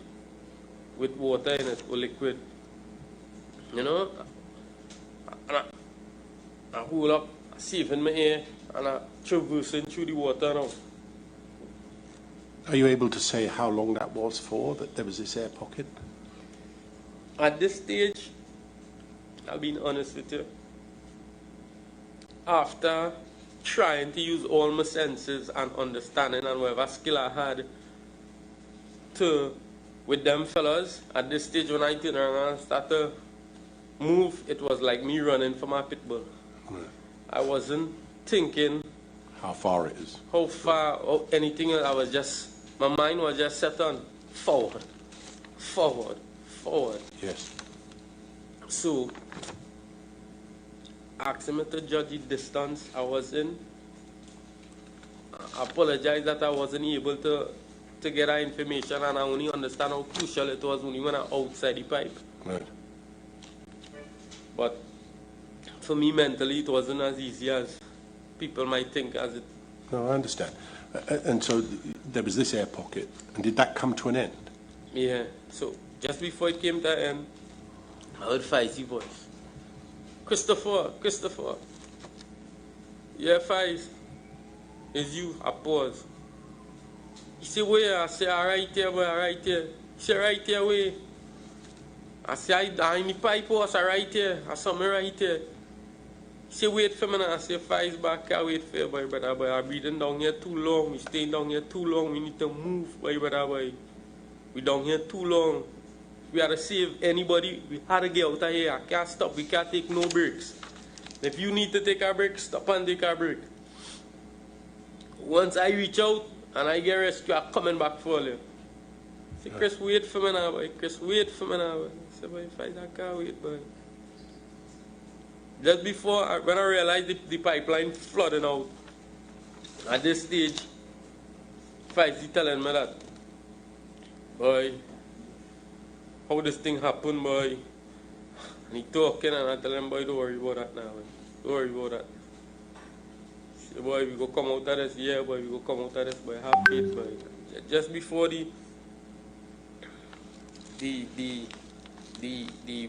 with water in it or liquid. You know? And I hold up, saving my air, and I traversing through the water now. Are you able to say how long that was for, that there was this air pocket? At this stage, I'll be honest with you. After trying to use all my senses and understanding and whatever skill I had with them fellas, at this stage when I turn around and start to move, it was like me running for my pit bull. Right. I wasn't thinking how far it is, how far, or anything else. I was just, my mind was just set on forward. Yes. So, asking me to judge the distance I was in. I apologize that I wasn't able to get that information, and I only understand how crucial it was only when I'm outside the pipe. Right. But for me mentally, it wasn't as easy as people might think as it. No, I understand. And so there was this air pocket, and did that come to an end? Yeah. So just before it came to an end, I heard Feisty voice. Christopher. Yeah, Feist. It's you. I pause. He said, where? I said, right there, boy, right there. He said, right there, where? I said, I in the pipe, I said, right there. I saw me right there. He said, wait for me now. I said, Feist back, I wait for you, boy, brother, boy. I'm breathing down here too long. We staying down here too long. We need to move, boy, brother, boy. We down here too long. We had to save anybody. We had to get out of here. I can't stop. We can't take no breaks. If you need to take a break, stop and take a break. Once I reach out and I get rescue, I'm coming back for you. I say, Chris, wait for me now, boy. Chris, wait for me now, boy. I say, boy, I can't wait, boy. Just before, when I realized the pipeline flooding out, at this stage, Feisty telling me that, boy, how this thing happened, boy. And he talking and I tell him, boy, don't worry about that now, boy. Don't worry about that. Say, boy, we go come out of this, yeah, boy, we go come out of this, boy. Have faith, boy. Just before the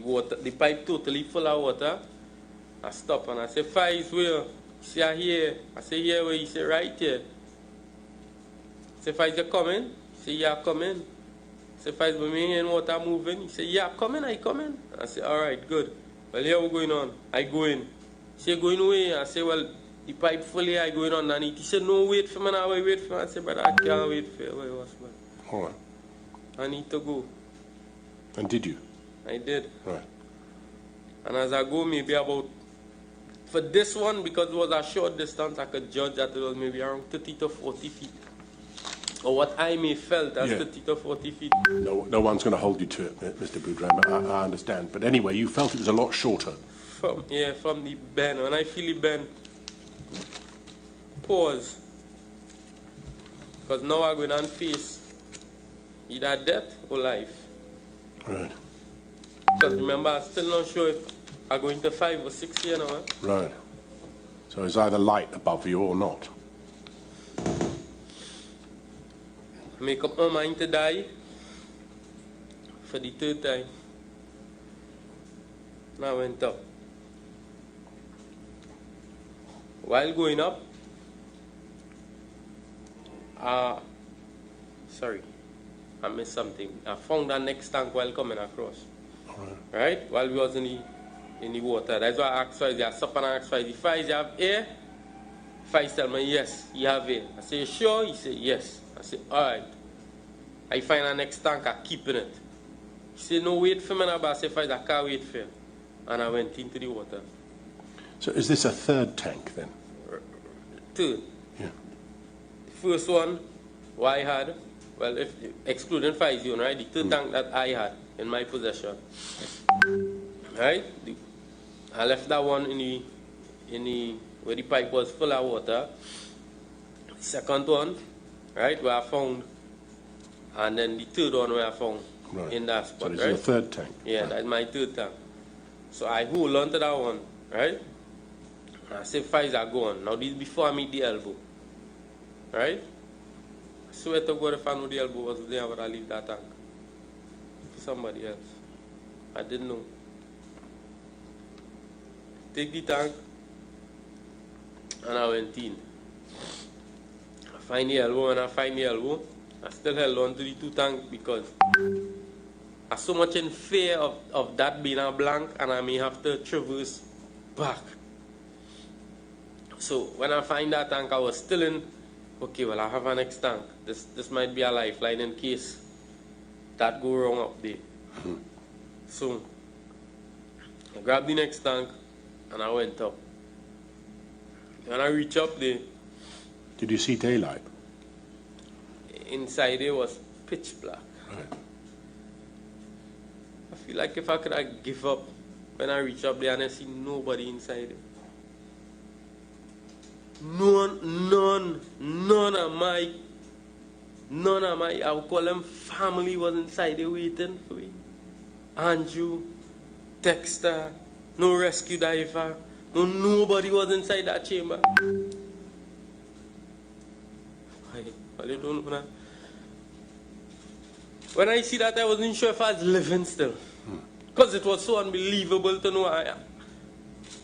water, the pipe totally full of water, I stop and I say, Feist, where? He say, I here. I say, here, where? He say, right here. I say, Feist, you coming? He say, yeah, coming. I say, Feist, but me and water moving? He say, yeah, coming, I coming. I say, all right, good. Well, here what's going on? I go in. He say, going away? I say, well, the pipe full here, I going underneath. He said, no, wait for me now, wait for me. I say, but I can't wait for you. All right. I need to go. And did you? I did. Right. And as I go, maybe about, for this one, because it was a short distance, I could judge that it was maybe around 30 to 40 feet. Or what I may felt as 30 to 40 feet. No one's going to hold you to it, Mr. Boudram. I understand. But anyway, you felt it was a lot shorter. From the bend. When I feel the bend, pause. Because now I'm going to face either death or life. Right. Because remember, I'm still not sure if I'm going to 5 or 6 here now. Right. So it's either light above you or not. Make up my mind to die for the 3rd time. Now I went up. While going up, sorry, I missed something. I found that next tank while coming across. Right? While we was in the water. That's why I asked Faiz, I stop and I asked Faiz, Faiz, you have air? Faiz tell me, yes, you have air. I say, sure? He said, yes. I said, alright. I find the next tank, I keep in it. He said, no, wait for me now, but I said, Faiz, I can't wait for you. And I went into the water. So is this a 3rd tank then? 3rd. Yeah. The first one, what I had, well, if excluding 5 zone, right? The 3rd tank that I had in my possession. Right? I left that one in the where the pipe was full of water. The 2nd one, right, where I found, and then the 3rd one where I found in that spot. So this right? is your 3rd tank. Yeah, that's my 3rd tank. So I hold on to that one, right? And I say, Faiz are gone. Now this is before I meet the elbow. Right? I swear to God, if I know the elbow was there, I would have leave that tank for somebody else. I didn't know. Take the tank, and I went in. I find the elbow, and I find the elbow. I still held on to the 2 tanks because I'm so much in fear of that being a blank, and I may have to traverse back. So when I find that tank, I was still in, okay, well, I have a next tank. This might be a lifeline in case that go wrong up there. So I grabbed the next tank, and I went up. When I reached up there, did you see daylight? Inside there was pitch black. Right. I feel like if I could have give up when I reach up there and I see nobody inside there. None of my, I would call them family was inside there waiting for me. Andrew, Dexter, no rescue diver, nobody was inside that chamber. I don't know that. When I see that, I wasn't sure if I was living still. Because it was so unbelievable to know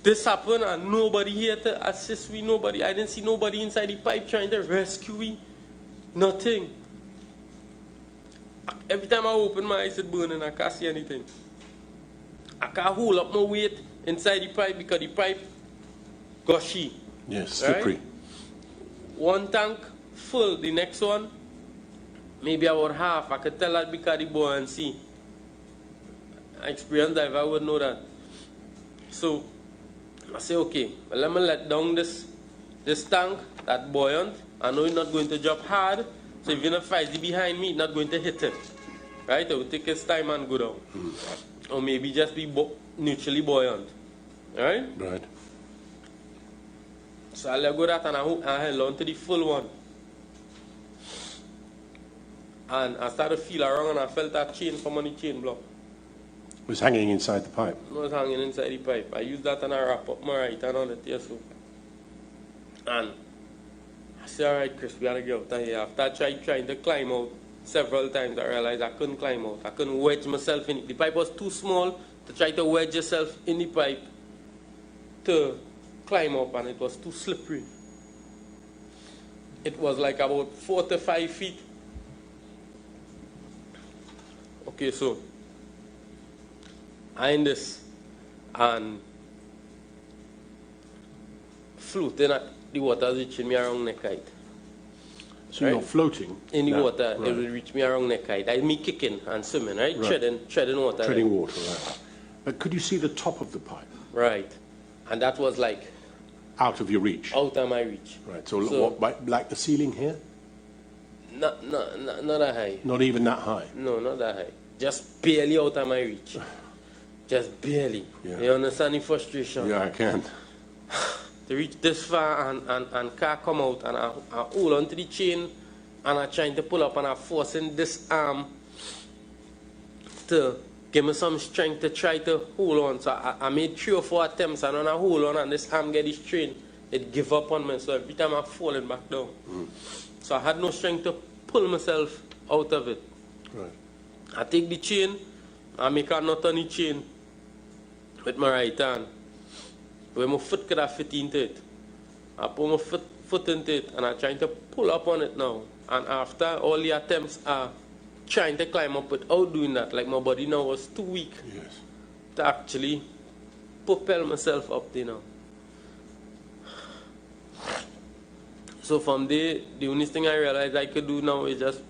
this happened and nobody here to assist me, nobody. I didn't see nobody inside the pipe trying to rescue me. Nothing. Every time I open my eyes, it's burning. I can't see anything. I can't hold up my weight inside the pipe because the pipe gushy. Yes, slippery. Right? One tank full, the next one, maybe about half. I could tell that because the buoyancy. Experienced diver would know that. So I say, okay, well, let me let down this tank, that buoyant. I know it's not going to drop hard, so if you're not Faiz behind me, it's not going to hit it. Right? It will take its time and go down. Or maybe just be neutrally buoyant. Right? Right. So I let go that and I held on to the full one. And I started to feel around and I felt that chain from on the chain block. It was hanging inside the pipe. It was hanging inside the pipe. I used that and I wrap up my right hand on it here so. And I said, alright Chris, we gotta get out of here. After I tried trying to climb out several times, I realized I couldn't climb out. I couldn't wedge myself in it. The pipe was too small to try to wedge yourself in the pipe to climb up, and it was too slippery. It was like about 4 to 5 feet. Okay, so I in this and floating at the water reaching me around neck height. So right? You're floating in the now, water, right. It will reach me around neck height. I me kicking and swimming, right? Right. Treading water. Treading right? water, right. But could you see the top of the pipe? Right. And that was like out of your reach. Out of my reach. Right. So what, like the ceiling here? Not that high. Not even that high? No, not that high. Just barely out of my reach. Just barely. Yeah. You understand the frustration? Yeah, I can. To reach this far and car come out and I hold onto the chain and I'm trying to pull up and I'm forcing this arm to give me some strength to try to hold on. So I made 3 or 4 attempts, and when I hold on and this arm get strained, it give up on me. So every time I'm falling back down. So I had no strength to pull myself out of it. Right. I take the chain, I make a knot on the chain with my right hand, where my foot could have fit into it. I put my foot into it, and I'm trying to pull up on it now. And after all the attempts are trying to climb up without doing that, like my body now was too weak to actually propel myself up there now. So from there, the only thing I realized I could do now is just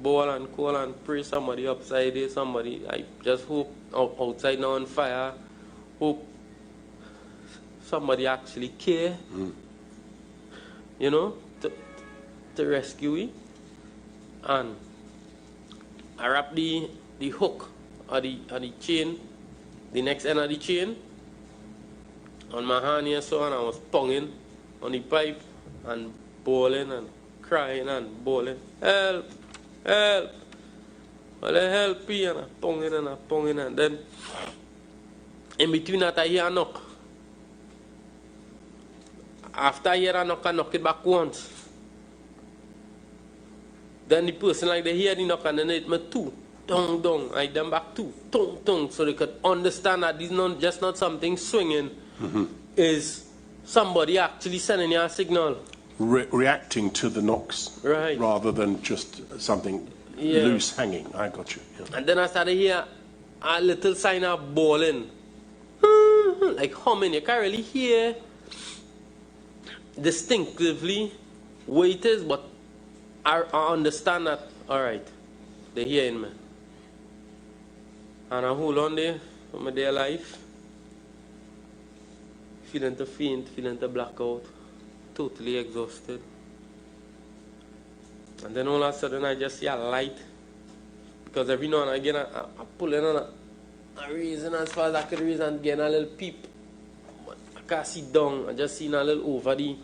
bowl and call and pray somebody upside there, somebody. I just hope outside now on fire, hope somebody actually care, you know, to rescue me. And I wrap the hook or the chain, the next end of the chain, on my hand here, so, and I was ponging on the pipe and bawling and crying and bawling, help, help, well, help me, and I'm ponging, and then in between that I hear a knock. After I hear a knock, I knock it back once. Then the person like they hear the knock and then it me 2, dong dong, I them back 2, dong dong, so they could understand that this is not just not something swinging, is somebody actually sending you a signal. Reacting to the knocks, right, rather than just something loose hanging. I got you. Yeah. And then I started hear a little sign of bawling, like humming. You can't really hear distinctively what it is, but I understand that, all right, they're hearing me. And I hold on there for my dear life, feeling to faint, feeling to black out, totally exhausted. And then all of a sudden I just see a light, because every now and again I pull in and I raising as far as I could raise and get a little peep. But I can't see down, I just seen a little over the,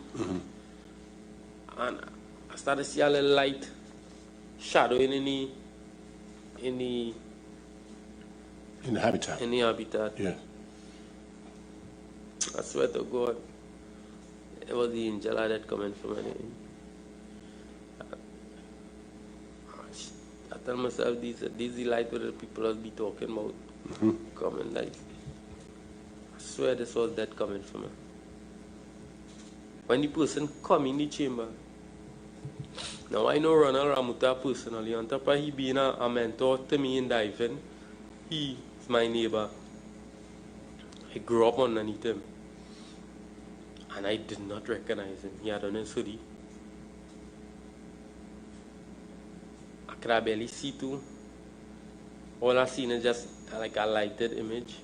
and I started to see a little light shadowing in the habitat. In the habitat. Yeah. I swear to God, it was the angel that coming from me. I tell myself, these are the light where the people will be talking about. Coming light. I swear this was that coming from me. When the person come in the chamber, now I know Ronald Ramuta personally, on top of he being a mentor to me in diving, he is my neighbor. I grew up underneath him. And I did not recognize him. He had on his hoodie. I could barely see too. All I seen is just like a lighted image.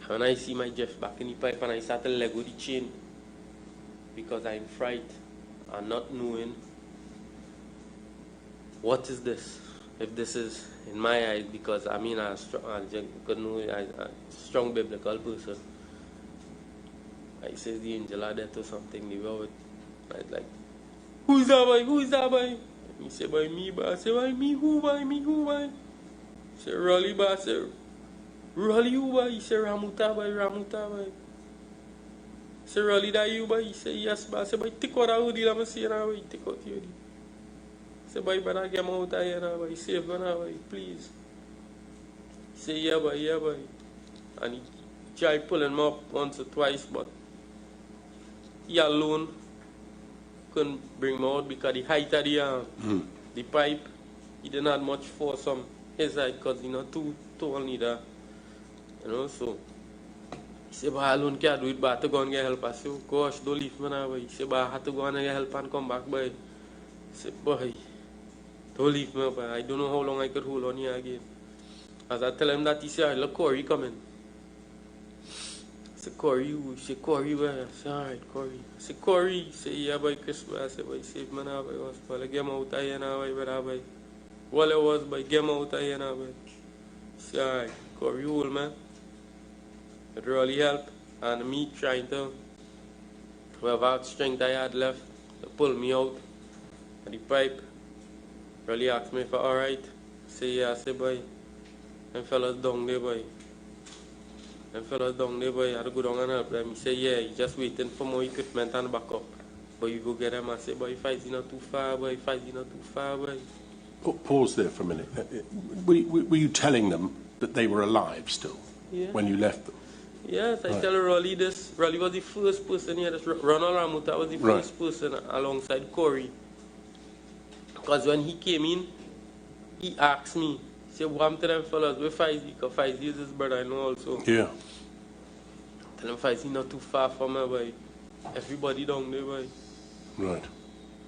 And when I see my Jeff back in the pipe and I start to let go the chain, because I'm frightened and not knowing what is this. If this is in my eyes, because I mean I'm a strong biblical person. I say the angel are dead or something. They were right, like, who is that boy? Who is that boy? He say by me, but I say by me, who by me, who by? Say Rolly, but I say Rolly, who by? He say Ramuta by, Ramuta by. Say Rolly, that you by? He say yes, but I say by take out a hoodie, let me see now, boy, take out your hoodie. Say by, but I get out of here now, boy, save me now, boy, please. Say yeah, boy, yeah, boy. And he tried pulling me up once or twice, but he alone couldn't bring me out because the height of the pipe, he didn't have much force on his side because he's not too tall neither. You know, so he said, but I alone can't do it, but I have to go and get help. I said, oh gosh, don't leave me now, boy. He said, but I have to go and get help and come back, boy. I said, boy, don't leave me, boy. I don't know how long I could hold on here again. As I tell him that, he said, look, Corey coming. I said, Corey, you? He said, Corey, boy. I said, all right, Corey. I said, Corey. He said, yeah, boy, Christmas. I said, boy, save me now, boy. Well, get me out of here now, boy. Well, it was, boy, get me out of here now, boy. He said, all right, Corey, hold, man. It really helped. And me trying to, whatever strength I had left, to pull me out of the pipe, really asked me if I'm all right. I Say, yeah, I say, boy, them fellas down there, boy. Them fellas down there, boy, I had to go down and help them. He say, yeah, you just waiting for more equipment and backup. But you go get them and say, boy, if I see not too far, boy, if I see not too far, boy. Pause there for a minute. Were you telling them that they were alive still when you left them? Yes, I tell Rolly this. Rolly was the first person here. Ronald Ramuta was the first person alongside Corey. Because when he came in, he asked me, he said, "What to them fellas? Where Faizi? Because Faizi is his brother, I know also." Yeah. Tell them Faizi not too far from me, boy. Everybody down there, boy. Right.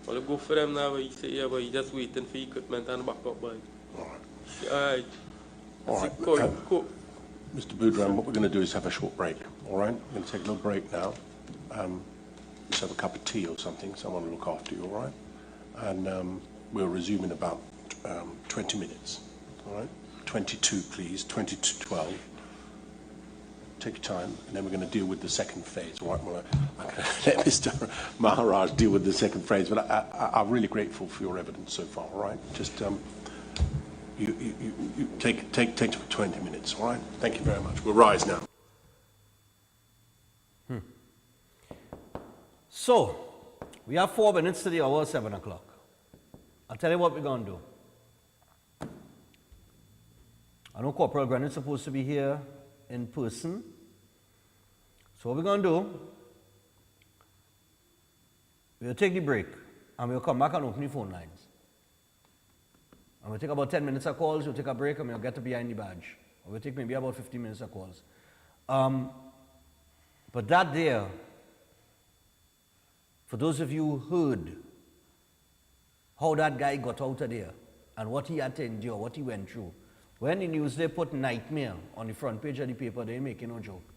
Well, go for them now, boy. He said, yeah, boy, he just waiting for equipment and backup, boy. Alright. Alright. Mr. Boudram, what we're going to do is have a short break, all right? We're going to take a little break now. Just have a cup of tea or something. Someone will look after you, all right? And we'll resume in about 20 minutes, all right? 22, please. 20 to 12. Take your time, and then we're going to deal with the second phase, all right? Well, I'm going to let Mr. Maharaj deal with the second phase, but I'm really grateful for your evidence so far, all right? Just you take 20 minutes, all right? Thank you very much. We'll rise now. So, we have 4 minutes to the hour 7 o'clock. I'll tell you what we're going to do. I know Corporal Granite is supposed to be here in person. So what we're going to do, we'll take the break and we'll come back and open the phone lines. And we'll take about 10 minutes of calls, we'll take a break and we'll get to behind the badge. Or we'll take maybe about 15 minutes of calls. But that there, for those of you who heard how that guy got out of there and what he had to endure, what he went through, when the news they put nightmare on the front page of the paper, they ain't making no joke.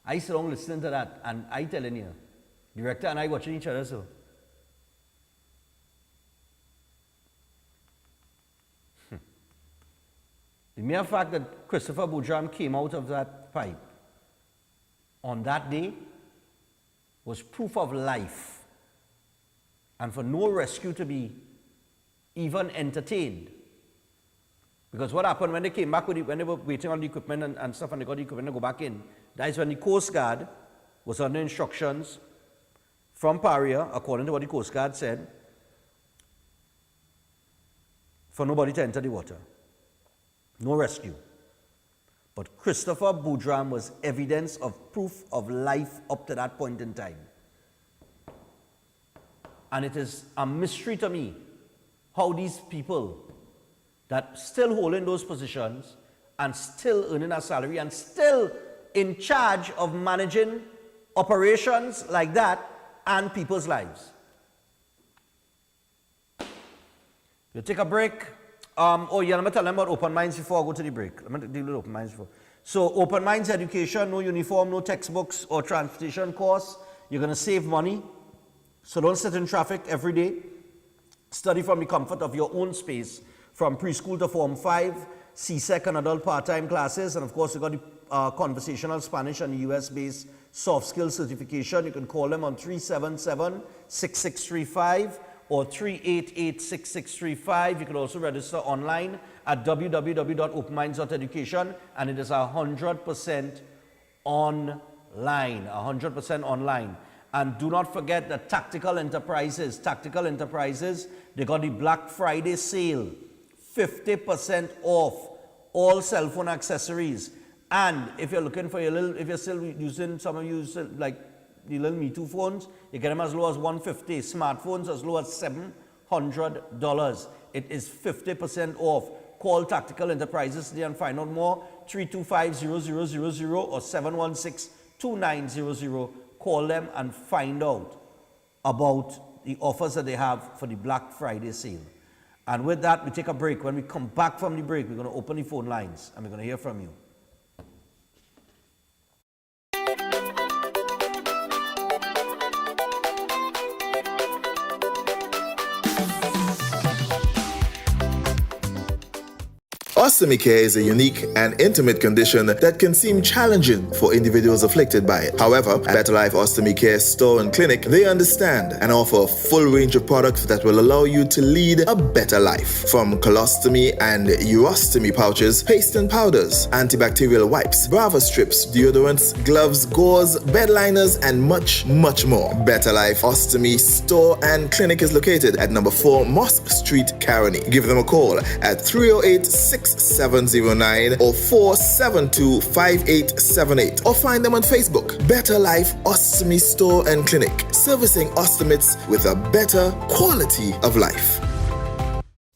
I sit down listening to that and I telling you, director and I watching each other so. The mere fact that Christopher Boudram came out of that pipe on that day was proof of life, and for no rescue to be even entertained. Because what happened when they came back, when they were waiting on the equipment and stuff, and they got the equipment to go back in, that is when the Coast Guard was under instructions from Paria, according to what the Coast Guard said, for nobody to enter the water. No rescue. But Christopher Boudram was evidence of proof of life up to that point in time. And it is a mystery to me how these people that still holding those positions and still earning a salary and still in charge of managing operations like that and people's lives. We'll take a break. Oh yeah, let me tell them about Open Minds before I go to the break. Let me deal with Open Minds before. So Open Minds education, no uniform, no textbooks or transportation costs. You're going to save money. So don't sit in traffic every day. Study from the comfort of your own space, from preschool to Form 5, CSEC and adult part-time classes, and of course you got the conversational Spanish and US-based soft skills certification. You can call them on 377-6635 or 388-6635. You can also register online at www.openminds.education, and it is 100% online, 100% online. And do not forget that Tactical Enterprises, they got the Black Friday sale, 50% off all cell phone accessories. And if you're looking for your little, if you're still using, some of you like the little Me Too phones, you get them as low as $150. Smartphones as low as $700. It is 50% off. Call Tactical Enterprises today and find out more. 325-0000 or 716-2900. Call them and find out about the offers that they have for the Black Friday sale. And with that, we take a break. When we come back from the break, we're going to open the phone lines and we're going to hear from you. Ostomy care is a unique and intimate condition that can seem challenging for individuals afflicted by it. However, at Better Life Ostomy Care Store and Clinic, they understand and offer a full range of products that will allow you to lead a better life. From colostomy and urostomy pouches, paste and powders, antibacterial wipes, Brava strips, deodorants, gloves, gauze, bed liners, and much, much more. Better Life Ostomy Store and Clinic is located at number 4 Mosque Street, Caroni. Give them a call at 308-6709 or 472-5878 or find them on Facebook. Better Life Ostomy Store and Clinic, servicing ostomates with a better quality of life.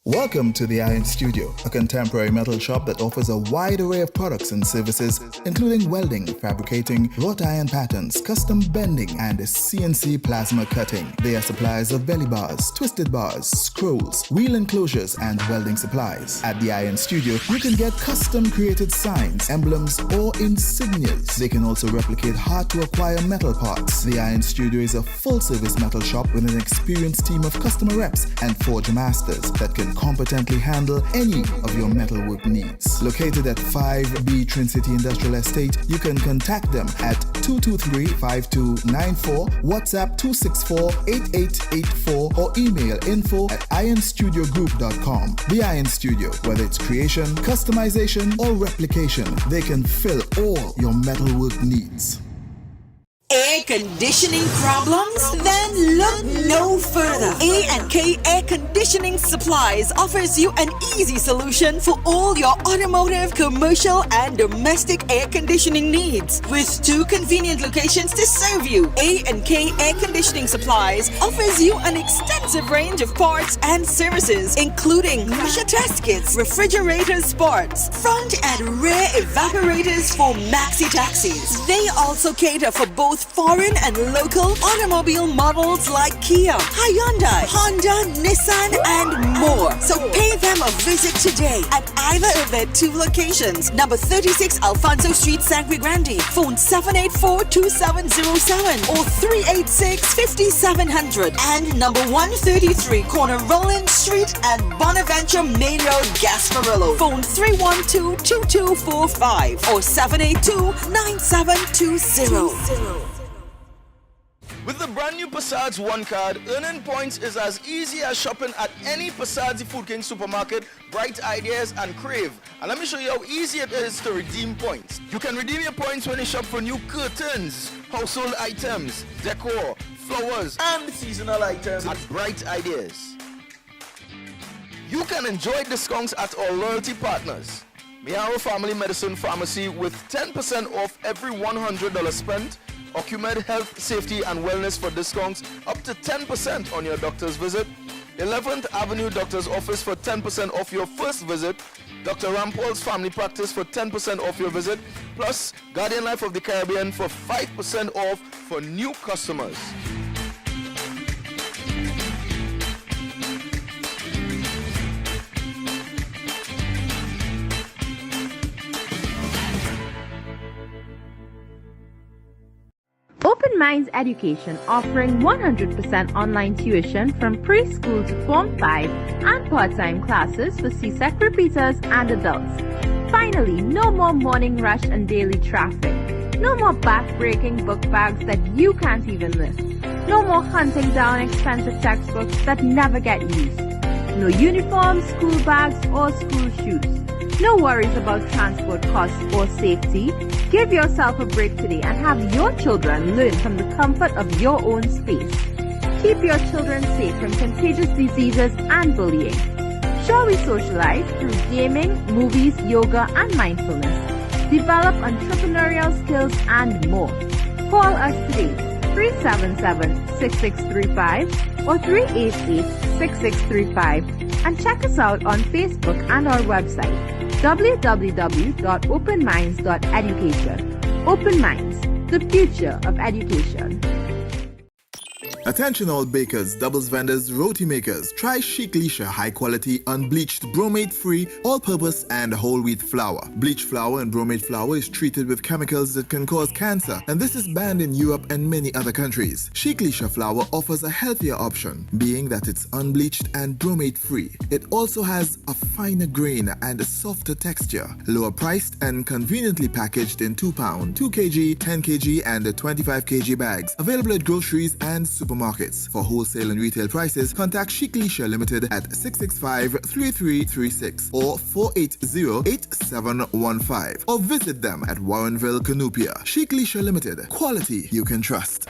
Welcome to the Iron Studio, a contemporary metal shop that offers a wide array of products and services, including welding, fabricating, wrought iron patterns, custom bending, and CNC plasma cutting. They are suppliers of belly bars, twisted bars, scrolls, wheel enclosures, and welding supplies. At the Iron Studio, you can get custom created signs, emblems, or insignias. They can also replicate hard-to-acquire metal parts. The Iron Studio is a full-service metal shop with an experienced team of customer reps and forge masters that can competently handle any of your metalwork needs. Located at 5B Trin City Industrial Estate, you can contact them at 223-5294, WhatsApp 264-8884, or email info@ironstudiogroup.com. The Iron Studio, whether it's creation, customization, or replication, they can fill all your metalwork needs. Air conditioning problems? Then look no further. A&K Air Conditioning Supplies offers you an easy solution for all your automotive, commercial, and domestic air conditioning needs. With 2 convenient locations to serve you, A&K Air Conditioning Supplies offers you an extensive range of parts and services, including pressure test kits, refrigerator parts, front and rear evaporators for maxi taxis. They also cater for both foreign and local automobile models like Kia, Hyundai, Honda, Nissan, and more. So pay them a visit today at either of their 2 locations. Number 36 Alfonso Street, Sangre Grande. Phone 784-2707 or 386-5700. And number 133 Corner Roland Street and Bonaventure Main Road, Gasparillo. Phone 312-2245 or 782-9720. With the brand new Passage One card, earning points is as easy as shopping at any Passage Food King supermarket, Bright Ideas, and Crave. And let me show you how easy it is to redeem points. You can redeem your points when you shop for new curtains, household items, decor, flowers, and seasonal items at Bright Ideas. You can enjoy discounts at our loyalty partners. Miao Family Medicine Pharmacy with 10% off every $100 spent. Ocumed Health, Safety and Wellness for discounts up to 10% on your doctor's visit. 11th Avenue Doctor's Office for 10% off your first visit. Dr. Rampol's Family Practice for 10% off your visit. Plus, Guardian Life of the Caribbean for 5% off for new customers. Open Minds Education, offering 100% online tuition from preschool to Form 5 and part-time classes for CSEC repeaters and adults. Finally, no more morning rush and daily traffic. No more back-breaking book bags that you can't even lift. No more hunting down expensive textbooks that never get used. No uniforms, school bags, or school shoes. No worries about transport costs or safety. Give yourself a break today and have your children learn from the comfort of your own space. Keep your children safe from contagious diseases and bullying. Shall we socialize through gaming, movies, yoga, and mindfulness? Develop entrepreneurial skills and more. Call us today, 377-6635 or 388-6635, and check us out on Facebook and our website, www.openminds.education. Open Minds, the future of education. Attention all bakers, doubles vendors, roti makers. Try Chic Lisha high quality, unbleached, bromate free, all purpose and whole wheat flour. Bleached flour and bromate flour is treated with chemicals that can cause cancer, and this is banned in Europe and many other countries. Chic Lisha flour offers a healthier option, being that it's unbleached and bromate free. It also has a finer grain and a softer texture, lower priced and conveniently packaged in 2 pound, 2 kg, 10 kg and 25 kg bags. Available at groceries and supermarkets. For wholesale and retail prices, contact Chic Lisha Limited at 665-3336 or 480-8715 or visit them at Warrenville, Canupia. Chic Lisha Limited. Quality you can trust.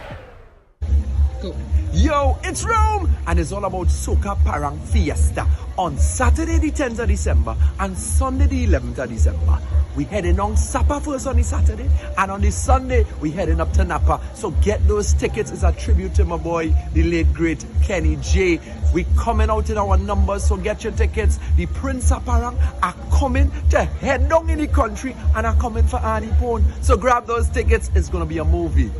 Yo, it's Rome, and it's all about Soca Parang Fiesta on Saturday the 10th of December and Sunday the 11th of December. We heading on Sapa first on the Saturday, and on the Sunday we heading up to Napa. So get those tickets. It's a tribute to my boy, the late great Kenny J. We coming out in our numbers, so get your tickets. The Prince of Parang are coming to head down in the country and are coming for Annie Pone. So grab those tickets. It's gonna be a movie.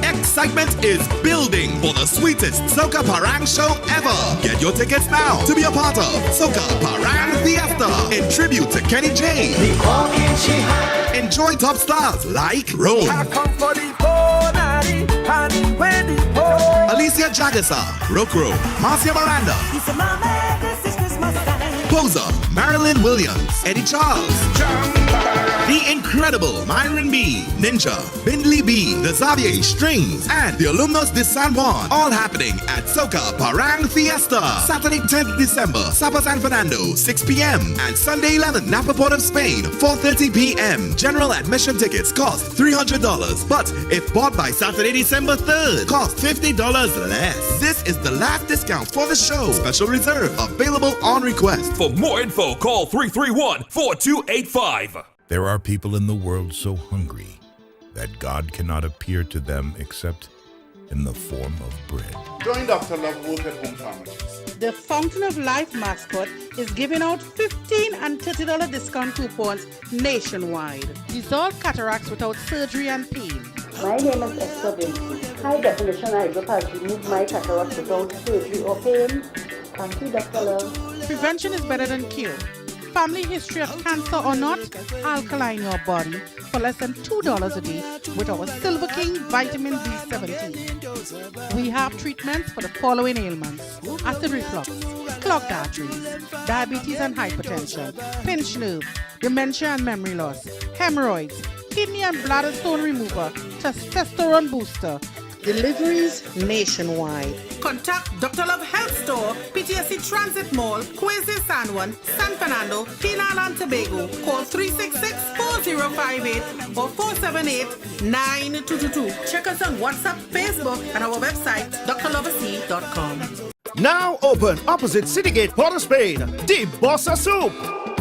Excitement is building for the sweetest Soca Parang show ever. Get your tickets now to be a part of Soca Parang Fiesta in tribute to Kenny J. Enjoy top stars like Rome, Alicia Jagasa, Rokro, Marcia Miranda, Poser, Marilyn Williams, Eddie Charles, the incredible Myron B, Ninja, Bindley B, the Xavier Strings, and the Alumnus de San Juan. All happening at Soca Parang Fiesta. Saturday 10th December, Sapa San Fernando, 6 p.m. And Sunday 11th, Napa Port of Spain, 4:30 p.m. General admission tickets cost $300. But if bought by Saturday December 3rd, cost $50 less. This is the last discount for the show. Special reserve available on request. For more info, call 331-4285. There are people in the world so hungry that God cannot appear to them except in the form of bread. Join Dr. Love Work at Home Pharmacies. The Fountain of Life mascot is giving out $15 and $30 discount coupons nationwide. Dissolve cataracts without surgery and pain. My name is Esther Benson. High definition eyedrop has removed my cataracts without surgery or pain. Thank you, Dr. Love. Prevention is better than cure. Family history of cancer or not, alkaline your body for less than $2 a day with our Silver King Vitamin B17. We have treatments for the following ailments: acid reflux, clogged arteries, diabetes and hypertension, pinched nerve, dementia and memory loss, hemorrhoids, kidney and bladder stone remover, testosterone booster. Deliveries nationwide. Contact Dr. Love Health Store, PTSD Transit Mall, Quezon San Juan, San Fernando, Trinidad and Tobago. Call 366-4058 or 478-9222. Check us on WhatsApp, Facebook, and our website, drloversea.com. Now open opposite Citygate, Port of Spain, the Bossa Soup.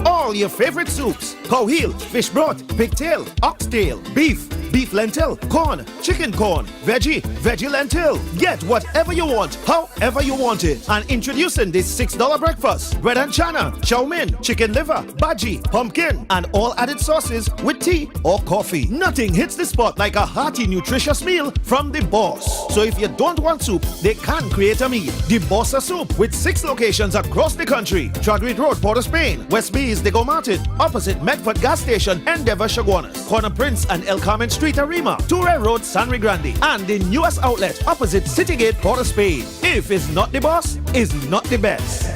All your favorite soups: cow heel, fish broth, pigtail, oxtail, beef lentil, corn, chicken corn, veggie lentil. Get whatever you want, however you want it. And introducing this $6 breakfast: bread and chana, chow mein, chicken liver, bhaji, pumpkin, and all added sauces with tea or coffee. Nothing hits the spot like a hearty, nutritious meal from the boss. So if you don't want soup, they can create a meal. The Bossa Soup, with 6 locations across the country: Tradwick Road, Port of Spain; West Bees, Diego Martin, opposite Medford Gas Station, Endeavour, Chaguanas; Corner Prince and El Carmen Street, Arima; Toure Road, San Grande; and the newest outlet opposite Citygate, Port of Spain. If it's not the boss, it's not the best.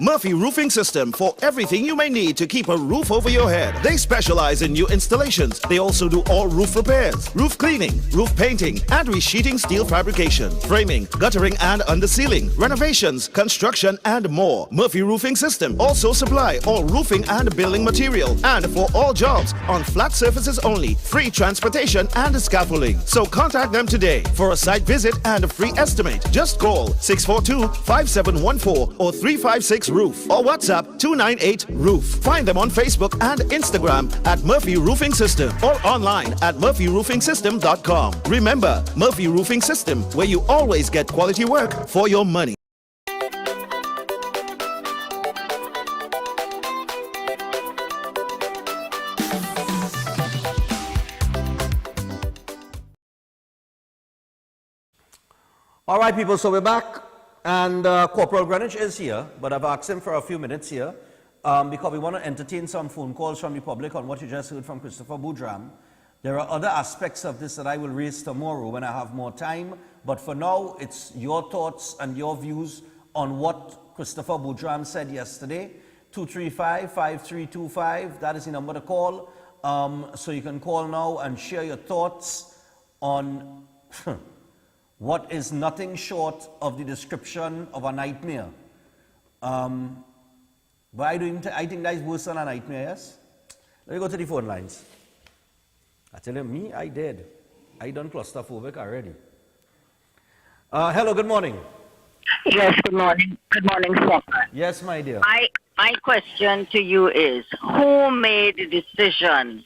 Murphy Roofing System, for everything you may need to keep a roof over your head. They specialize in new installations. They also do all roof repairs, roof cleaning, roof painting, and resheeting steel fabrication, framing, guttering and undersealing, renovations, construction, and more. Murphy Roofing System also supply all roofing and building material, and for all jobs on flat surfaces only, free transportation and scaffolding. So contact them today for a site visit and a free estimate. Just call 642-5714 or 356 Roof or WhatsApp 298-ROOF. Find them on Facebook and Instagram at Murphy Roofing System or online at murphyroofingsystem.com. Remember, Murphy Roofing System, where you always get quality work for your money. All right, people, so we're back. And Corporal Greenwich is here, but I've asked him for a few minutes here because we want to entertain some phone calls from the public on what you just heard from Christopher Boudram. There are other aspects of this that I will raise tomorrow when I have more time, but for now, it's your thoughts and your views on what Christopher Boudram said yesterday. 235-5325, that is the number to call. So you can call now and share your thoughts on what is nothing short of the description of a nightmare. But I think that is worse than a nightmare, yes? Let me go to the phone lines. I tell you, me, I did. I done claustrophobic already. Hello, good morning. Yes, good morning. Good morning, Stephan. Yes, my dear. My question to you is, who made the decision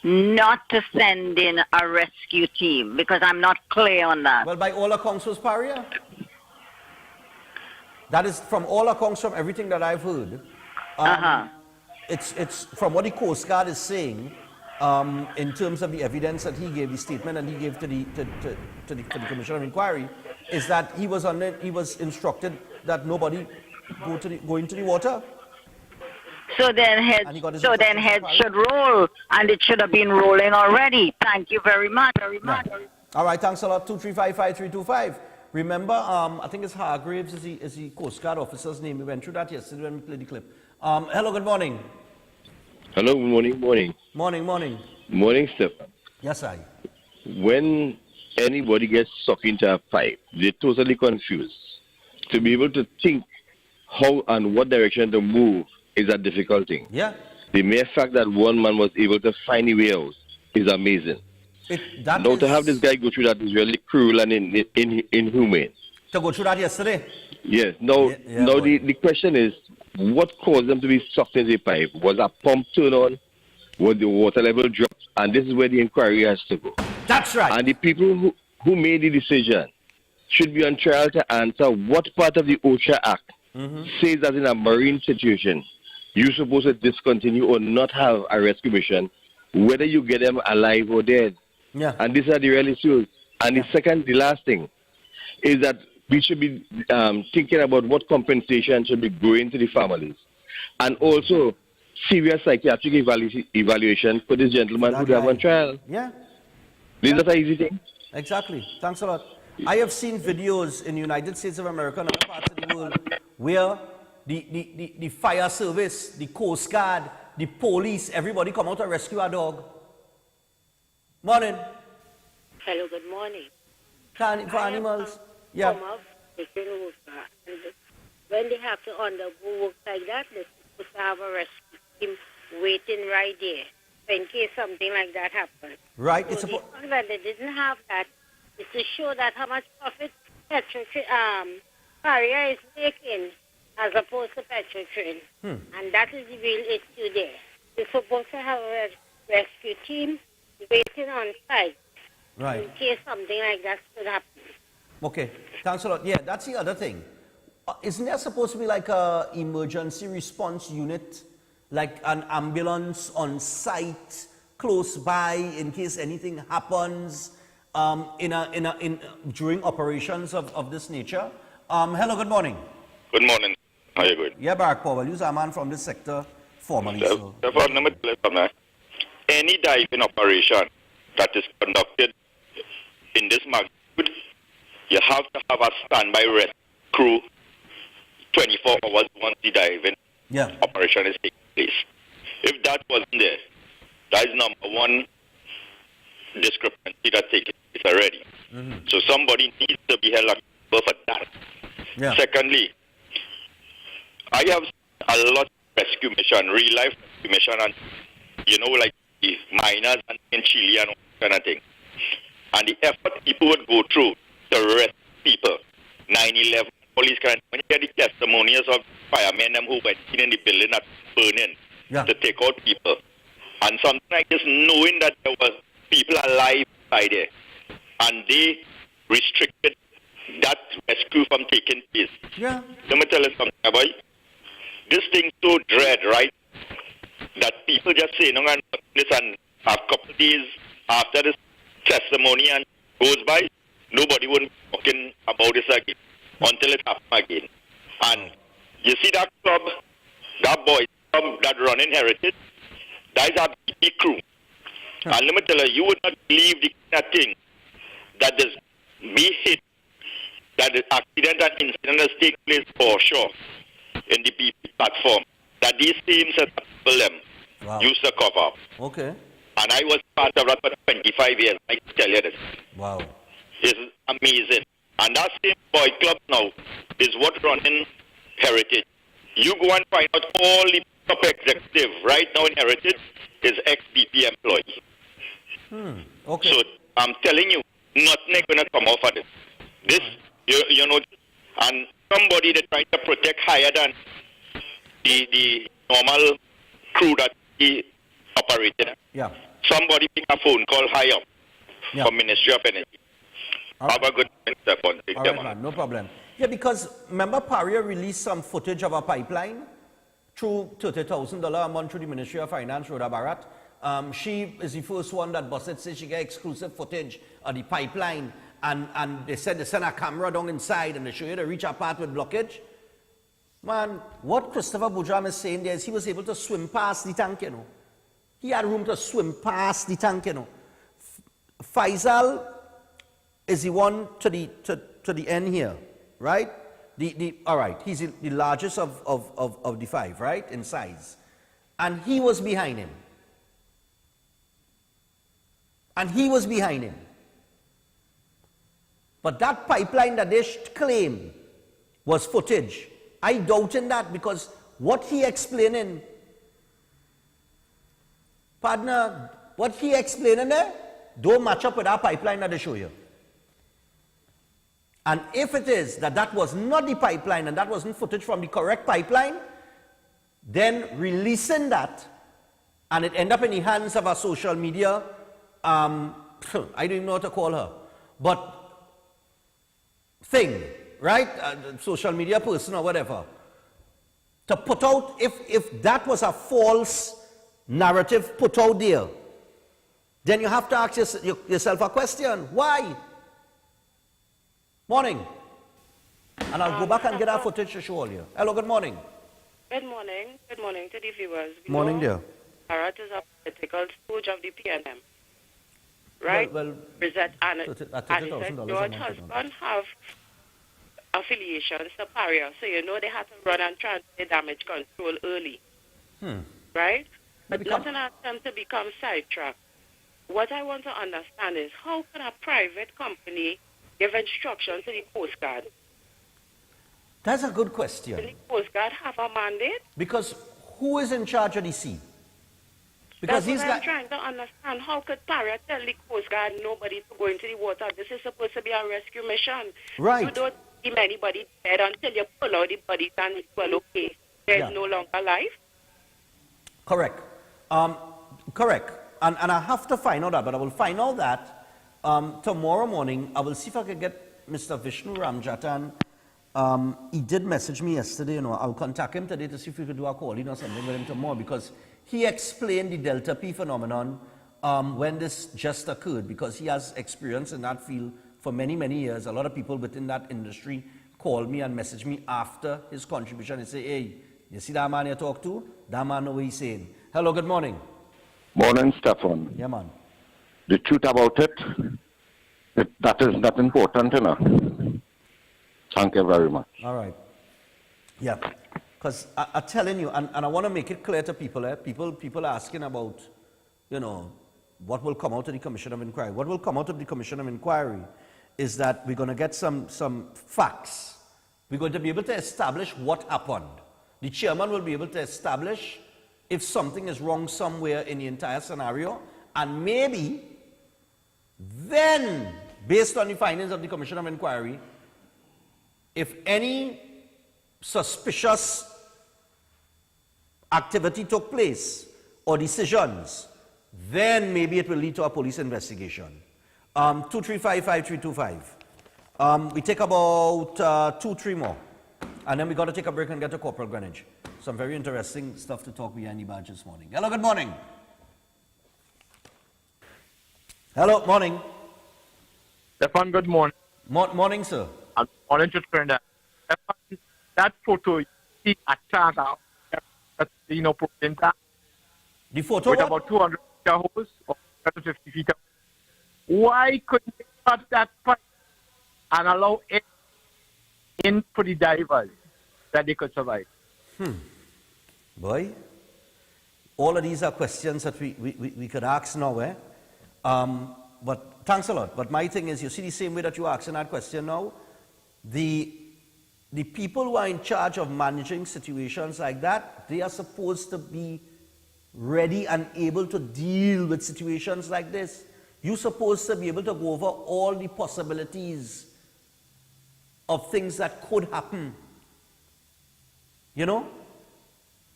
not to send in a rescue team? Because I'm not clear on that. Well, by all accounts was Paria. That is from all accounts, from everything that I've heard. It's from what the Coast Guard is saying in terms of the evidence that he gave, the statement that he gave to the Commission of Inquiry, is that he was instructed that nobody go into the water. So then heads should roll, and it should have been rolling already. Thank you very much. All right, thanks a lot. 235-5325. Remember, I think it's Hargraves is the Coast Guard officer's name. We went through that yesterday when we played the clip. Hello, good morning. Hello, good morning. Morning, Stephan. Yes, I. When anybody gets sucked into a pipe, they're totally confused. To be able to think how and what direction to move is a difficult thing. Yeah. The mere fact that one man was able to find a way out is amazing. To have this guy go through that is really cruel and inhumane. To go through that yesterday? Yes. The question is, what caused them to be sucked into the pipe? Was a pump turned on? Was the water level dropped? And this is where the inquiry has to go. That's right. And the people who made the decision should be on trial to answer what part of the OSHA Act says that in a marine situation, you're supposed to discontinue or not have a rescue mission, whether you get them alive or dead. Yeah. And these are the real issues. And the last thing, is that we should be thinking about what compensation should be going to the families. And also, serious psychiatric evaluation for this gentleman who have on trial. Yeah. Is that an easy thing? Exactly. Thanks a lot. I have seen videos in the United States of America and other parts of the world where the fire service, the Coast Guard, the police, everybody come out to rescue a dog. Morning. Hello, good morning. For animals. Yeah. Come up, when they have to undergo work like that, they're supposed to have a rescue team waiting right there in case something like that happens. Right. So the fact that they didn't have that is to show that how much profit Paria is making as opposed to petrol train. And that is the real issue there. They're supposed to have a rescue team waiting on site in case something like that should happen. Okay, thanks a lot. Yeah, that's the other thing. Isn't there supposed to be like a emergency response unit, like an ambulance on site close by in case anything happens during operations of this nature? Hello, good morning. Good morning. How are you good? Yeah, Barack Powell. You're a man from this sector formally. Any diving operation that is conducted in this magnitude, you have to have a standby rescue crew 24 hours once the diving operation is taking place. If that wasn't there, that is number one discrepancy that takes place already. So somebody needs to be held accountable for that. Yeah. Secondly, I have a lot of rescue mission, real life rescue mission, and like the miners and in Chile and all that kind of thing. And the effort people would go through to rescue people, 9/11, all these kind of, when you get the testimonials of firemen who went in the building that was burning to take out people. And something like this, knowing that there were people alive inside there, and they restricted that rescue from taking place. Yeah. Let me tell you something about this thing so dread, right? That people just say, no, and this, and a couple of days after this testimony and goes by, nobody wouldn't be talking about this again until it happened again. And you see that club, that boy club that running Heritage, that is a big crew. And let me tell you, you would not believe the kind of thing that is be hit, that the accident and incident has taken place for sure in the BP platform, that these teams that people them used to cover up. Okay. And I was part of that for 25 years. I can tell you this. Wow. It's amazing. And that same boy club now is what running Heritage. You go and find out all the top executive right now in Heritage is ex-BP employees. Okay. So I'm telling you, nothing is going to come off of this. This, you know, and somebody that trying to protect higher than the normal crew that he operated. Yeah. Somebody pick a phone call high up from Ministry of Energy. Have a good day, Stephan. Take All care, right, man. man, no problem. Yeah, because remember Paria released some footage of a pipeline through $30,000 a month through the Ministry of Finance, Rhoda Barrett. She is the first one that busted said she got exclusive footage of the pipeline, and they said they sent a camera down inside and they show you the reach apart with blockage. Man, what Christopher Boudram is saying there is he was able to swim past the tank, you know. He had room to swim past the tank, you know. Faisal is the one to the end here, right? All right, he's the largest of the five, right, in size. And he was behind him. And he was behind him. But that pipeline that they claim was footage. I doubt in that because what he explaining, partner, what he explaining there, don't match up with that pipeline that they show you. And if it is that that was not the pipeline and that wasn't footage from the correct pipeline, then releasing that and it end up in the hands of a social media, I don't even know what to call her, but thing, right? Social media person or whatever. To put out, if that was a false narrative put out there, then you have to ask yourself a question. Why? Morning. And I'll go back and get our footage to show you. Hello, good morning. Good morning. Good morning to the viewers. Morning, dear. Barrett is a political stooge of the PNM. Right? Well, and he said George husband have affiliations to Paria, so you know they had to run and transfer damage control early. Right? But not an attempt to become sidetracked. What I want to understand is how can a private company give instructions to the Coast Guard? That's a good question. Does the Coast Guard have a mandate? Because who is in charge of the sea? Because That's what I'm trying to understand. How could Paria tell the Coast Guard nobody to go into the water? This is supposed to be a rescue mission. Right. You don't see anybody dead until you pull out the bodies and it's well okay. There's no longer life. Correct. Correct. And I have to find out that, but I will find out that tomorrow morning. I will see if I can get Mr. Vishnu Ramjatan. He did message me yesterday, you know. I'll contact him today to see if we could do a call, you know, something with him tomorrow, because he explained the Delta P phenomenon when this just occurred, because he has experience in that field for many, many years. A lot of people within that industry call me and message me after his contribution and say, hey, you see that man you talk to? That man know what he's saying. Hello, good morning. Morning, Stephan. Yeah, man. The truth about it, that is not important enough. Thank you very much. All right. Yeah. Because I'm telling you, and I want to make it clear to people, people are asking about, you know, what will come out of the Commission of Inquiry. What will come out of the Commission of Inquiry is that we're going to get some facts. We're going to be able to establish what happened. The chairman will be able to establish if something is wrong somewhere in the entire scenario, and maybe then, based on the findings of the Commission of Inquiry, if any suspicious activity took place or decisions, then maybe it will lead to a police investigation. 235-5325. We take about 2-3 more, and then we got to take a break and get to Corporal Greenwich. Some very interesting stuff to talk behind the badge this morning. Hello, good morning. Hello, morning. Stephan, good morning. Morning, sir. Morning to Trinidad. That photo, you see a tank out, propane tank. The photo with what? about 200 meter hose or 150 feet. Why couldn't they cut that pipe and allow it in for the divers that they could survive? Boy, all of these are questions that we could ask now, eh? But thanks a lot. But my thing is, you see the same way that you're asking that question now, the people who are in charge of managing situations like that, they are supposed to be ready and able to deal with situations like this. You're supposed to be able to go over all the possibilities of things that could happen. You know?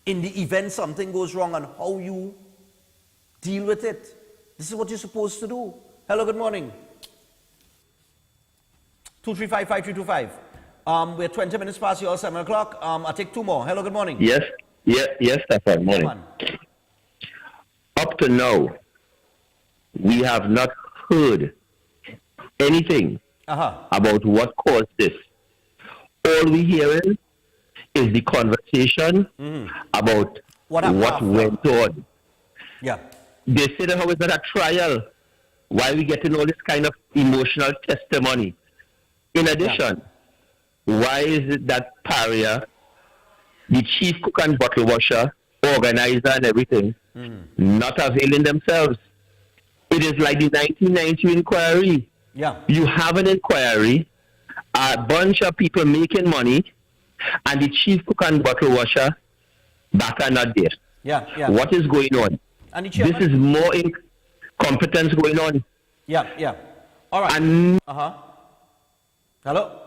In the event something goes wrong and how you deal with it. This is what you're supposed to do. Hello, good morning. 235-5325. We're 20 minutes past your 7 o'clock. I'll take two more. Hello, good morning. Yes, Stephan. Morning. Up to now, we have not heard anything about what caused this. All we hearing is the conversation about what went on. Yeah. They say that how is that a trial? Why are we getting all this kind of emotional testimony? In addition, why is it that Paria, the chief cook and bottle washer, organizer and everything, not availing themselves? It is like the 1990 inquiry. Yeah. You have an inquiry, a bunch of people making money, and the chief cook and bottle washer back are not there. Yeah. What is going on? And the this is more incompetence going on. Yeah. All right. And Hello?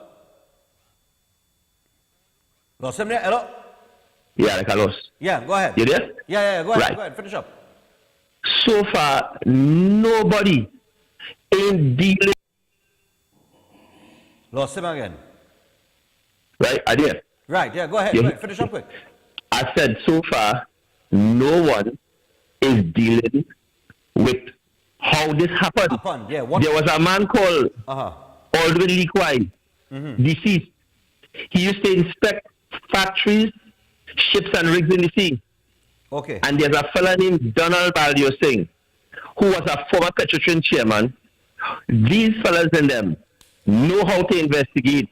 Lost him there? Hello? Yeah, like I lost. Yeah, go ahead. You there? Yeah, go ahead. Right. Go ahead, finish up. So far, nobody in dealing. Lost him again. Right, I did. Right, yeah, go ahead. Finish up quick. I said so far, no one is dealing with how this happened. Yeah, there was a man called Aldwin Leakwai, deceased. He used to inspect factories, ships and rigs in the sea. Okay. And there's a fella named Donald Baldio Singh, who was a former Petrotrin chairman. These fellas in them know how to investigate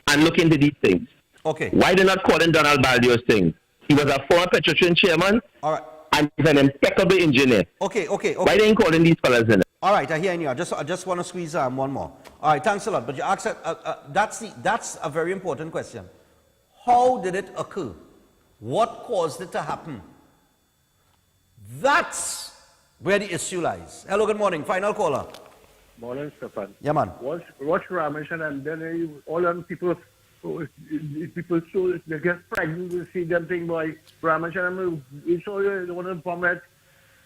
and look into these things. Okay. Why they not calling Donald Baldio Singh? He was a former Petrotrin chairman. All right. And he's an impeccable engineer. Okay. Why they ain't calling these fellas in? All right, I hear you. I just want to squeeze one more. All right, thanks a lot. But you asked that's a very important question. How did it occur? What caused it to happen? That's where the issue lies. Hello, good morning. Final caller. Morning, Stephan. Yeah, man. Watch Ramesh and then all them people so they get pregnant to see them thing by Ramesh and it's all one of the problem.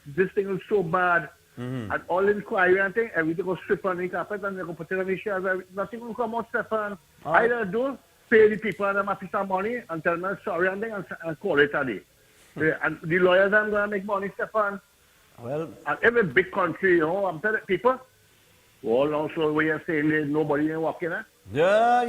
This thing was so bad. And all inquiry and thing, everything will strip on the carpet and they go put it on the shelves. Nothing will come out, Stephan. Either do pay the people and them a piece of money and tell them sorry and thing and call it a day. And the lawyers are going to make money, Stephan. Well, and every big country, I'm telling people, all also we are saying there's nobody in walking there. Yeah.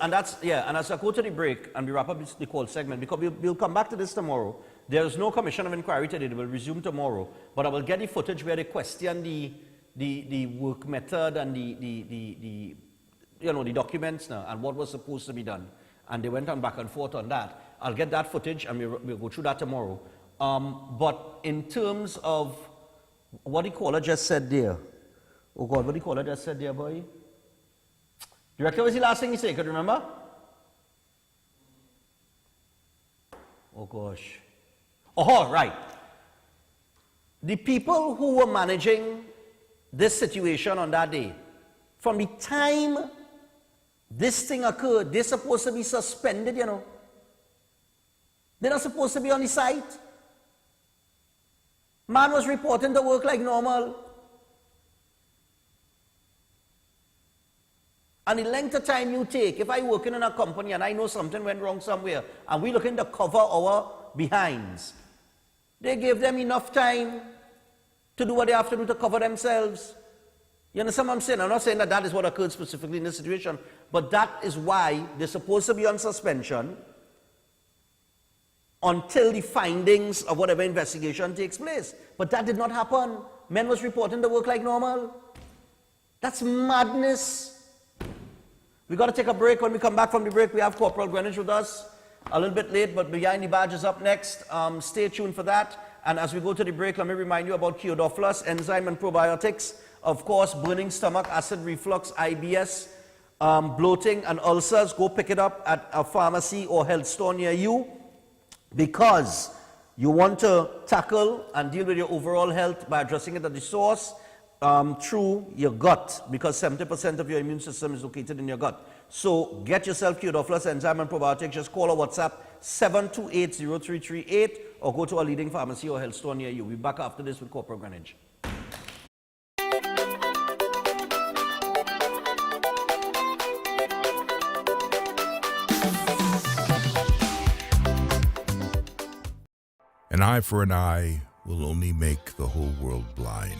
And as I go to the break and we wrap up the call segment, because we'll come back to this tomorrow. There is no commission of inquiry today. They will resume tomorrow. But I will get the footage where they question the work method and the documents now and what was supposed to be done. And they went on back and forth on that. I'll get that footage and we'll go through that tomorrow. But in terms of what the caller just said there, oh God, what the caller just said there, boy? Director, what was the last thing he said? Could you remember? Oh gosh. Oh, right. The people who were managing this situation on that day, from the time this thing occurred, they're supposed to be suspended, They're not supposed to be on the site. Man was reporting to work like normal. And the length of time you take, if I working in a company and I know something went wrong somewhere, and we looking to cover our behinds, they gave them enough time to do what they have to do to cover themselves. You understand what I'm saying? I'm not saying that that is what occurred specifically in this situation, but that is why they're supposed to be on suspension until the findings of whatever investigation takes place. But that did not happen. Men was reporting to work like normal. That's madness. We got to take a break. When we come back from the break, we have Corporal Greenwich with us. A little bit late, but Behind the Badge is up next. Stay tuned for that. And as we go to the break, let me remind you about Kyodophilus, enzyme and probiotics. Of course, burning stomach, acid reflux, IBS, bloating and ulcers. Go pick it up at a pharmacy or health store near you, because you want to tackle and deal with your overall health by addressing it at the source through your gut, because 70% of your immune system is located in your gut. So get yourself Kyodophilus enzyme and probiotics. Just call or WhatsApp 728-0338 or go to a leading pharmacy or health store near you. We'll be back after this with Corporal Greenwich. An eye for an eye will only make the whole world blind.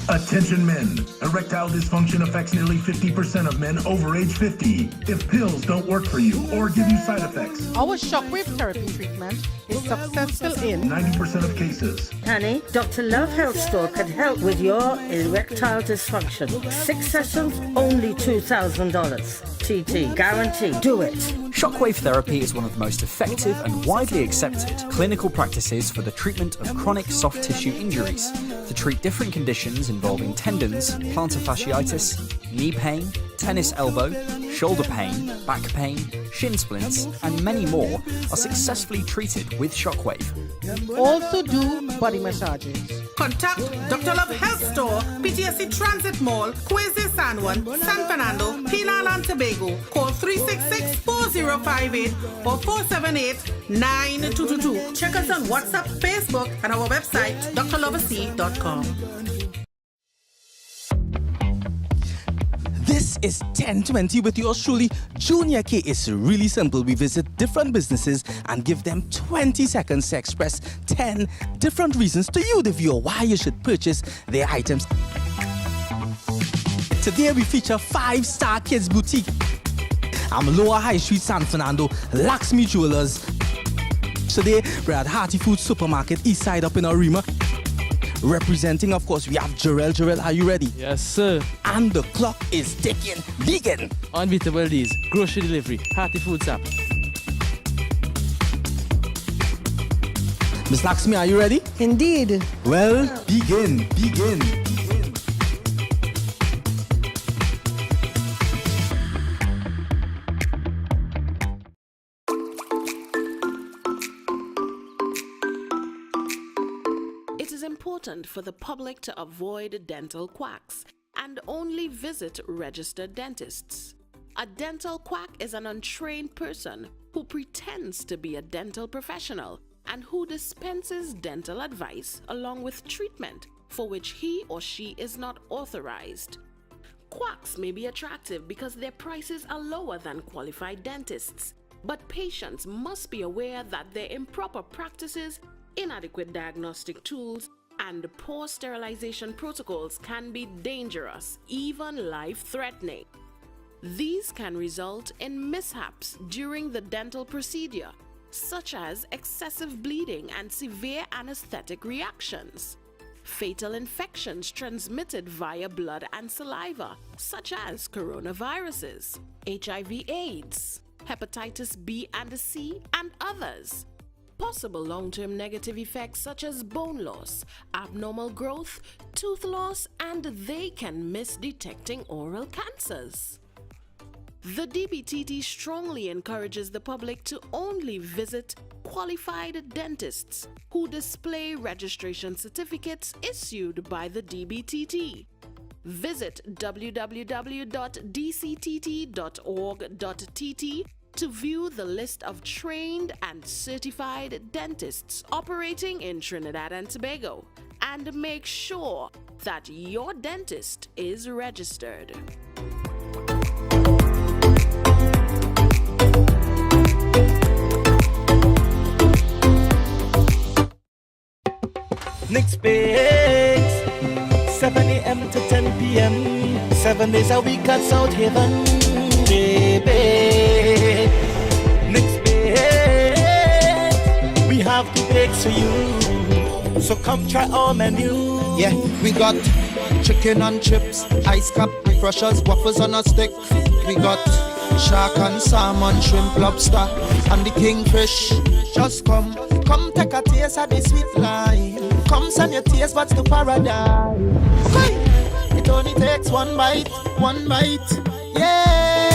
Attention men, erectile dysfunction affects nearly 50% of men over age 50. If pills don't work for you or give you side effects, Our shockwave therapy treatment is successful in 90% of cases. Honey, Dr. Love Health Store can help with your erectile dysfunction. 6 sessions, only $2,000. TT, guarantee. Do it. Shockwave therapy is one of the most effective and widely accepted clinical practices for the treatment of chronic soft tissue injuries, to treat different conditions involving tendons, plantar fasciitis, knee pain, tennis elbow, shoulder pain, back pain, shin splints, and many more are successfully treated with Shockwave. also do body massages. Contact Dr. Love Health Store, PTSD Transit Mall, Quezon San Juan, San Fernando, Trinidad and Tobago. Call 366-4058 or 478-9222. Check us on WhatsApp, Facebook, and our website, drloversea.com. This is 1020 with yours truly, Junior K. It's really simple. We visit different businesses and give them 20 seconds to express 10 different reasons to you, the viewer, why you should purchase their items. Today we feature 5-Star Kids Boutique. I'm Lower High Street, San Fernando, Lakshmi Jewelers. Today we're at Hearty Food Supermarket, East Side up in Arima. Representing, of course, we have Jarrell. Jarrell, are you ready? Yes, sir. And the clock is ticking. Vegan. Unbeatable days. Grocery delivery. Hearty Foods app. Miss Lakshmi, are you ready? Indeed. Well, begin. It is important for the public to avoid dental quacks and only visit registered dentists. A dental quack is an untrained person who pretends to be a dental professional and who dispenses dental advice along with treatment for which he or she is not authorized. Quacks may be attractive because their prices are lower than qualified dentists, but patients must be aware that their improper practices, inadequate diagnostic tools, and poor sterilization protocols can be dangerous, even life-threatening. These can result in mishaps during the dental procedure, such as excessive bleeding and severe anesthetic reactions. Fatal infections transmitted via blood and saliva, such as coronaviruses, HIV/AIDS, hepatitis B and C, and others. Possible long-term negative effects such as bone loss, abnormal growth, tooth loss, and they can miss detecting oral cancers. The DBTT strongly encourages the public to only visit qualified dentists who display registration certificates issued by the DBTT. Visit www.dctt.org.tt to view the list of trained and certified dentists operating in Trinidad and Tobago, and make sure that your dentist is registered. Next page. 7 a.m. to 10 p.m. 7 days a week at South Haven, baby. Next bake, we have the bakes for you. So come try our menu. Yeah, we got chicken and chips, ice cap, refreshers, waffles on a stick. We got shark and salmon, shrimp, lobster, and the kingfish. Just come take a taste of the sweet life. Come send your taste buds to paradise. It only takes one bite, yeah.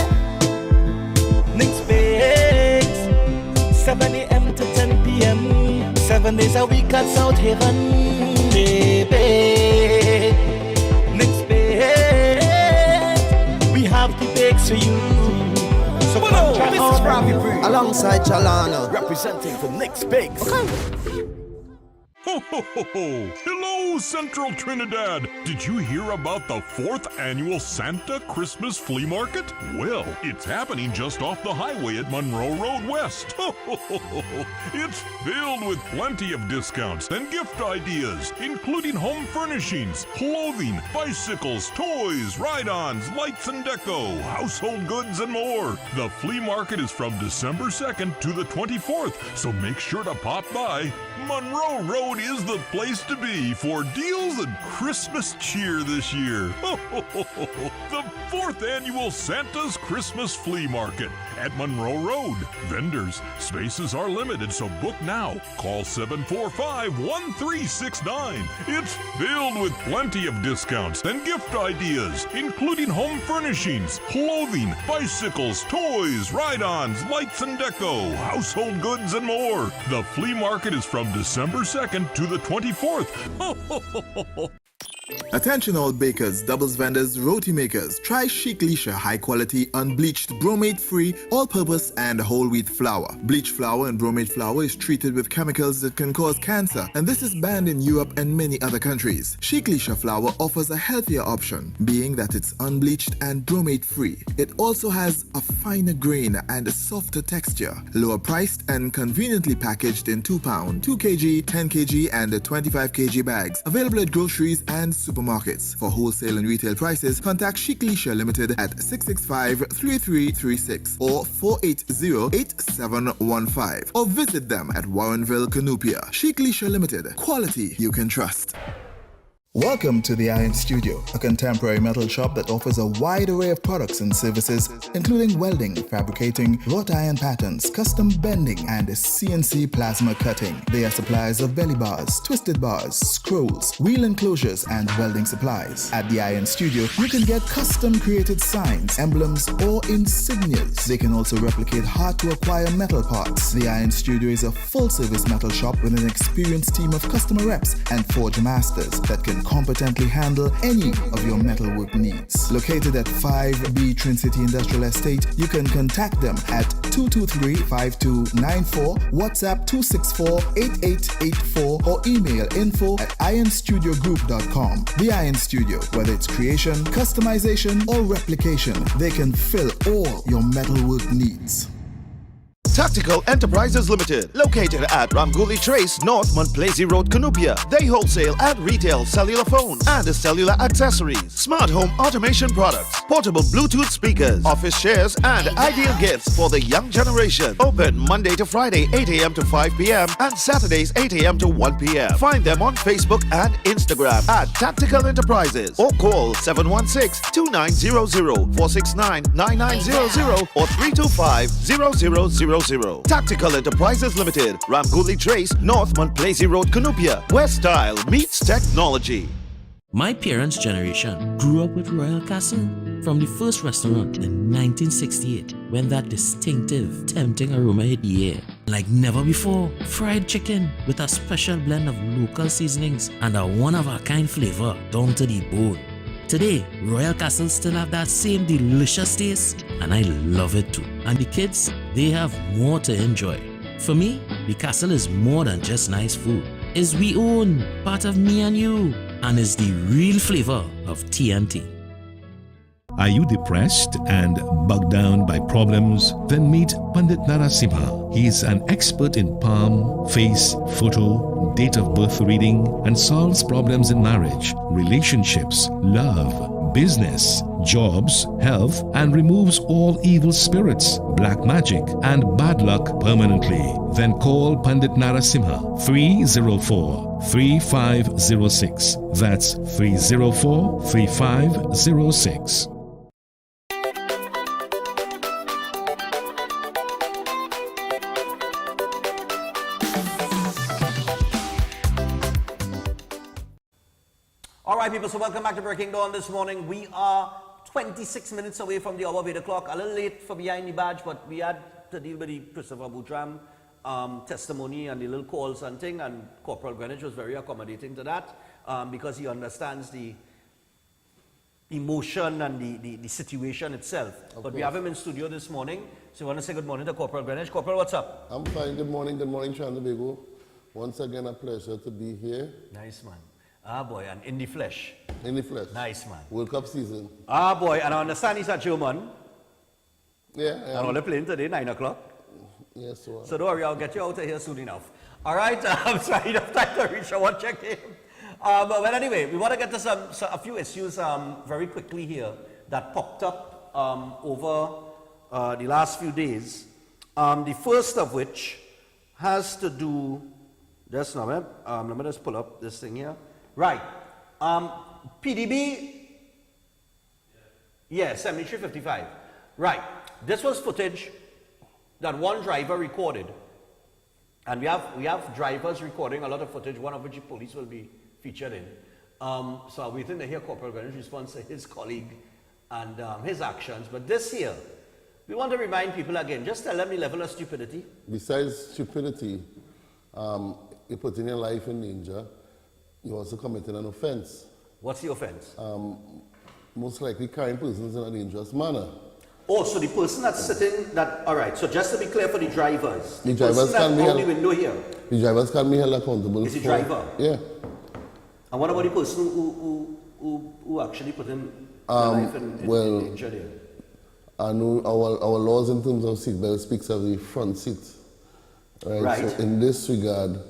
Next bakes, 7 a.m. to 10 p.m. 7 days a week at South Haven, baby. Next bake, we have the bakes for you. So come try our alongside Chalana, representing for Nick's Bakes. Ho, ho, ho, ho. Hello, Central Trinidad. Did you hear about the 4th annual Santa Christmas Flea Market? Well, it's happening just off the highway at Monroe Road West. Ho, ho, ho, ho. It's filled with plenty of discounts and gift ideas, including home furnishings, clothing, bicycles, toys, ride-ons, lights and deco, household goods, and more. The flea market is from December 2nd to the 24th, so make sure to pop by. Monroe Road is the place to be for deals and Christmas cheer this year. The 4th annual Santa's Christmas Flea Market at Monroe Road. Vendors, spaces are limited, so book now. Call 745-1369. It's filled with plenty of discounts and gift ideas, including home furnishings, clothing, bicycles, toys, ride-ons, lights and deco, household goods, and more. The flea market is from December 2nd to the 24th. Attention all bakers, doubles vendors, roti makers. Try Chic Leisha high quality, unbleached, bromate free, all purpose and whole wheat flour. Bleached flour and bromate flour is treated with chemicals that can cause cancer, and this is banned in Europe and many other countries. Chic Leisha flour offers a healthier option, being that it's unbleached and bromate free. It also has a finer grain and a softer texture, lower priced and conveniently packaged in 2 pound, 2 kg, 10 kg and 25 kg bags. Available at groceries and supermarkets. For wholesale and retail prices, contact Chic Leisha Limited at 665-3336 or 480-8715 or visit them at Warrenville, Canupia. Chic Leisha Limited. Quality you can trust. Welcome to the Iron Studio, a contemporary metal shop that offers a wide array of products and services, including welding, fabricating, wrought iron patterns, custom bending, and CNC plasma cutting. They are suppliers of belly bars, twisted bars, scrolls, wheel enclosures, and welding supplies. At the Iron Studio, you can get custom created signs, emblems, or insignias. They can also replicate hard-to-acquire metal parts. The Iron Studio is a full-service metal shop with an experienced team of customer reps and forge masters that can competently handle any of your metalwork needs. Located at 5B Trin City Industrial Estate, you can contact them at 223-5294, WhatsApp 264-8884, or email info@ironstudiogroup.com. The Iron Studio, whether it's creation, customization, or replication, they can fill all your metalwork needs. Tactical Enterprises Limited, located at Ramguli Trace, North Montplaisir Road, Canupia. They wholesale and retail cellular phones and cellular accessories, smart home automation products, portable Bluetooth speakers, office chairs, and ideal gifts for the young generation. Open Monday to Friday, 8 a.m. to 5 p.m. and Saturdays, 8 a.m. to 1 p.m. Find them on Facebook and Instagram at Tactical Enterprises or call 716-2900, 469-9900 or 325-0000. Tactical Enterprises Limited, Ramguli Trace, North Montplaisir Road, Canupia, where style meets technology. My parents' generation grew up with Royal Castle. From the first restaurant in 1968, when that distinctive, tempting aroma hit the air. Like never before, fried chicken with a special blend of local seasonings and a one-of-a-kind flavor down to the bone. Today, Royal Castle still have that same delicious taste, and I love it too. And the kids, they have more to enjoy. For me, the castle is more than just nice food. It's we own, part of me and you, and is the real flavor of TNT. Are you depressed and bogged down by problems? Then meet Pandit Narasimha. He is an expert in palm, face, photo, date of birth reading, and solves problems in marriage, relationships, love, business, jobs, health, and removes all evil spirits, black magic, and bad luck permanently. Then call Pandit Narasimha 304-3506. That's 304-3506. All right, people, so welcome back to Breaking Dawn this morning. We are 26 minutes away from the hour of 8 o'clock. A little late for behind the badge, but we had to deal with the Christopher Boutram testimony and the little calls and thing, and Corporal Greenwich was very accommodating to that because he understands the emotion and the situation itself. But we have him in studio this morning, so I want to say good morning to Corporal Greenwich. Corporal, what's up? I'm fine. Good morning, Trinidad and Tobago. Once again, a pleasure to be here. Nice, man. Ah, boy, and in the flesh. In the flesh. Nice, man. World Cup season. Ah, boy, and I understand he's a German. Yeah. And all the playing today, 9 o'clock. Yes, sir. So don't worry, I'll get you out of here soon enough. All right, I'm sorry, enough time to reach our check-in. Well, anyway, we want to get to a few issues very quickly here that popped up over the last few days. The first of which has to do, just now, let me just pull up this thing here. Right. PDB, yeah, 7355. Right. This was footage that one driver recorded. And we have drivers recording a lot of footage, one of which the police will be featured in. So I'm waiting to hear Corporal Greenwich's response to his colleague and his actions. But this here, we want to remind people again, just tell them the level of stupidity. Besides stupidity, you're putting your life in danger. You're also committing an offense. What's the offense? Most likely carrying persons in a dangerous manner. Oh, so the person that's sitting, all right, so just to be clear for the drivers, the drivers can be held, the window here. The drivers can be held accountable. Is the driver? Yeah. And what about the person who actually put him life in danger there? I know our laws in terms of seatbelt speaks of the front seat. Right? So in this regard,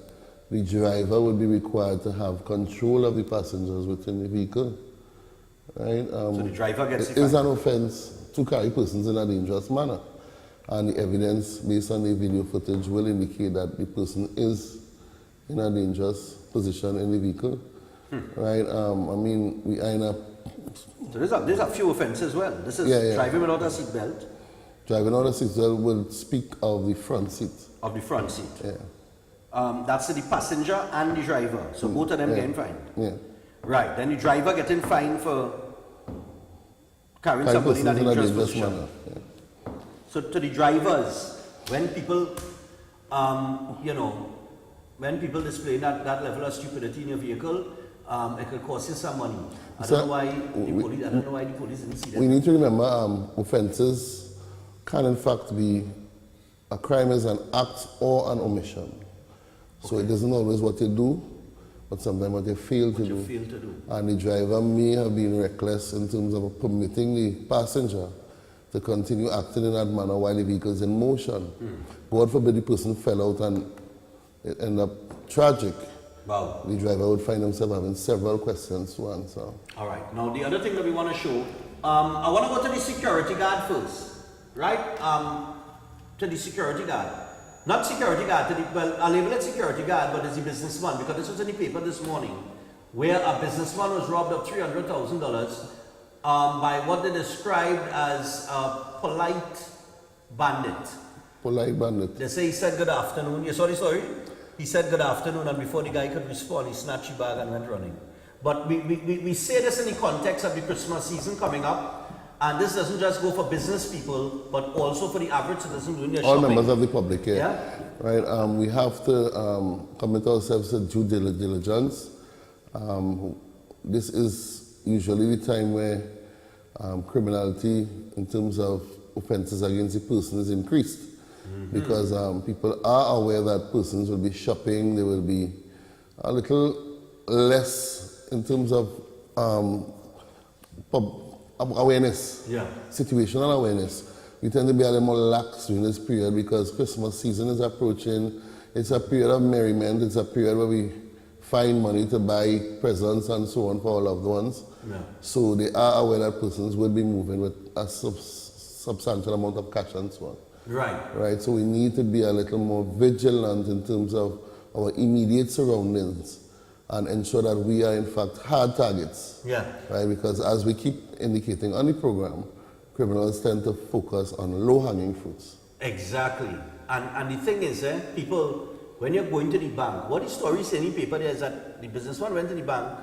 the driver would be required to have control of the passengers within the vehicle. Right? So the driver gets it is an offense to carry persons in a dangerous manner. And the evidence based on the video footage will indicate that the person is in a dangerous position in the vehicle. Right? I mean, we are in a... So there's a few offenses as well. This is driving without a seatbelt. Driving without a seatbelt will speak of the front seat. Of the front seat. Yeah. That's the passenger and the driver. So both of them getting fined. Yeah. Right. Then the driver getting fined for carrying somebody in a dangerous position. Manner. Yeah. So to the drivers, when people, when people display that level of stupidity in your vehicle, it could cost you some money. I don't know why the police didn't see that. We need to remember offences can in fact be a crime is an act or an omission. So it isn't always what you do, but sometimes what you fail to do. And the driver may have been reckless in terms of permitting the passenger to continue acting in that manner while the vehicle is in motion. God forbid the person fell out and it ended up tragic. Wow. The driver would find himself having several questions to answer. All right. Now the other thing that we want to show, I want to go to the security guard first, right? To the security guard. Not security guard, I'll label it security guard, but it's the businessman, because this was in the paper this morning, where a businessman was robbed of $300,000 by what they described as a polite bandit. Polite bandit. They say he said good afternoon. You saw the story? He said good afternoon, and before the guy could respond, he snatched the bag and went running. But we say this in the context of the Christmas season coming up. And this doesn't just go for business people, but also for the average citizen doing their shopping. All members of the public, yeah. Right. We have to commit ourselves to due diligence. This is usually the time where criminality in terms of offences against the person is increased. Because people are aware that persons will be shopping, they will be a little less in terms of awareness, situational awareness. We tend to be a little more lax during this period because Christmas season is approaching. It's a period of merriment. It's a period where we find money to buy presents and so on for our loved ones. Yeah. So they are aware that persons will be moving with a substantial amount of cash and so on. Right. Right. So we need to be a little more vigilant in terms of our immediate surroundings and ensure that we are in fact hard targets. Yeah. Right. Because as we keep indicating on the program, criminals tend to focus on low-hanging fruits. Exactly. And the thing is, people, when you're going to the bank, what the story is in the paper there is that the businessman went to the bank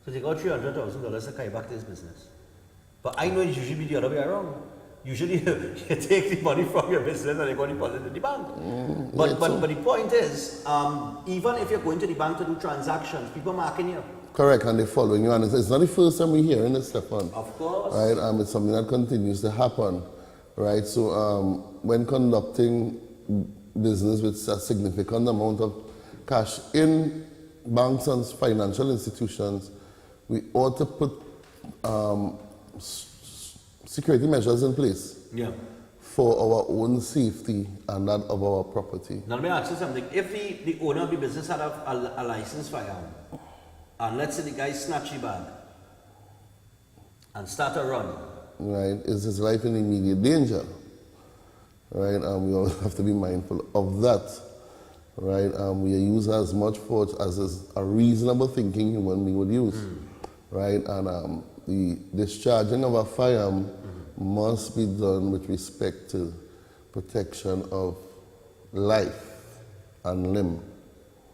to take out $300,000 to carry back to his business. But I know it usually be the other way around. Usually you take the money from your business and you go deposit it in the bank. But the point is, even if you're going to the bank to do transactions, people are marking you. Correct, and they're following you. And it's not the first time we're hearing this, Stephan. Of course. Right, it's something that continues to happen. Right, so when conducting business with a significant amount of cash in banks and financial institutions, we ought to put security measures in place for our own safety and that of our property. Now let me ask you something. If the owner of the business had a licensed firearm, and let's say the guy snatch the bag and start a run. Right, is his life in immediate danger? Right, we always have to be mindful of that. Right, we use as much force as is a reasonable thinking human being would use. Right, and the discharging of a firearm must be done with respect to protection of life and limb.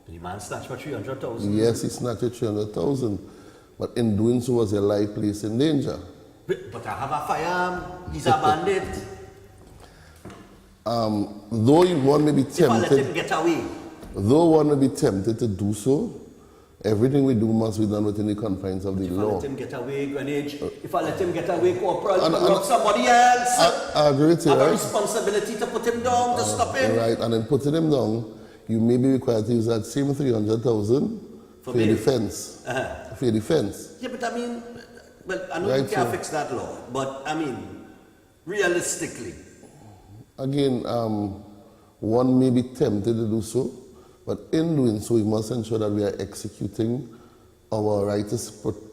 Did the man snatch for 300,000? Yes, he snatched 300,000, but in doing so was your life placed in danger. But I have a firearm, he's a bandit. Though one may be tempted, if I let him get away. Though one may be tempted to do so, everything we do must be done within the confines of the law. If I let him get away, Greenwich, if I let him get away, corporal, and somebody else, I agree with you, I have right? a responsibility to put him down, to stop him. Right, and in putting him down, you may be required to use that same 300,000 for your defense. For your defense. Yeah, but I mean, well, I know Right, you can't so- fix that law, but I mean, realistically. Again, one may be tempted to do so, but in doing so, we must ensure that we are executing our right to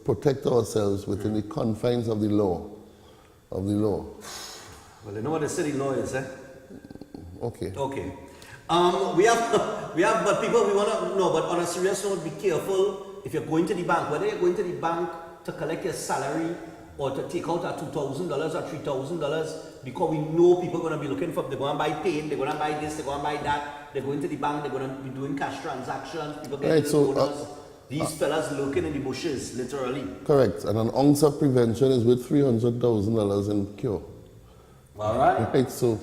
protect ourselves within the confines of the law. Well, you know what the city law is, Okay. Okay. We have, but people, we want to know, but on a serious note, be careful if you're going to the bank, whether you're going to the bank to collect your salary or to take out a $2,000 or $3,000, because we know people are going to be looking for, they're going to buy paint, they're going to buy this, they're going to buy that, they're going to the bank, they're going to be doing cash transactions, people getting Right, so, bonus. These fellas lurking in the bushes, literally. Correct, and an ounce of prevention is worth $300,000 in cure. All right. Right, so...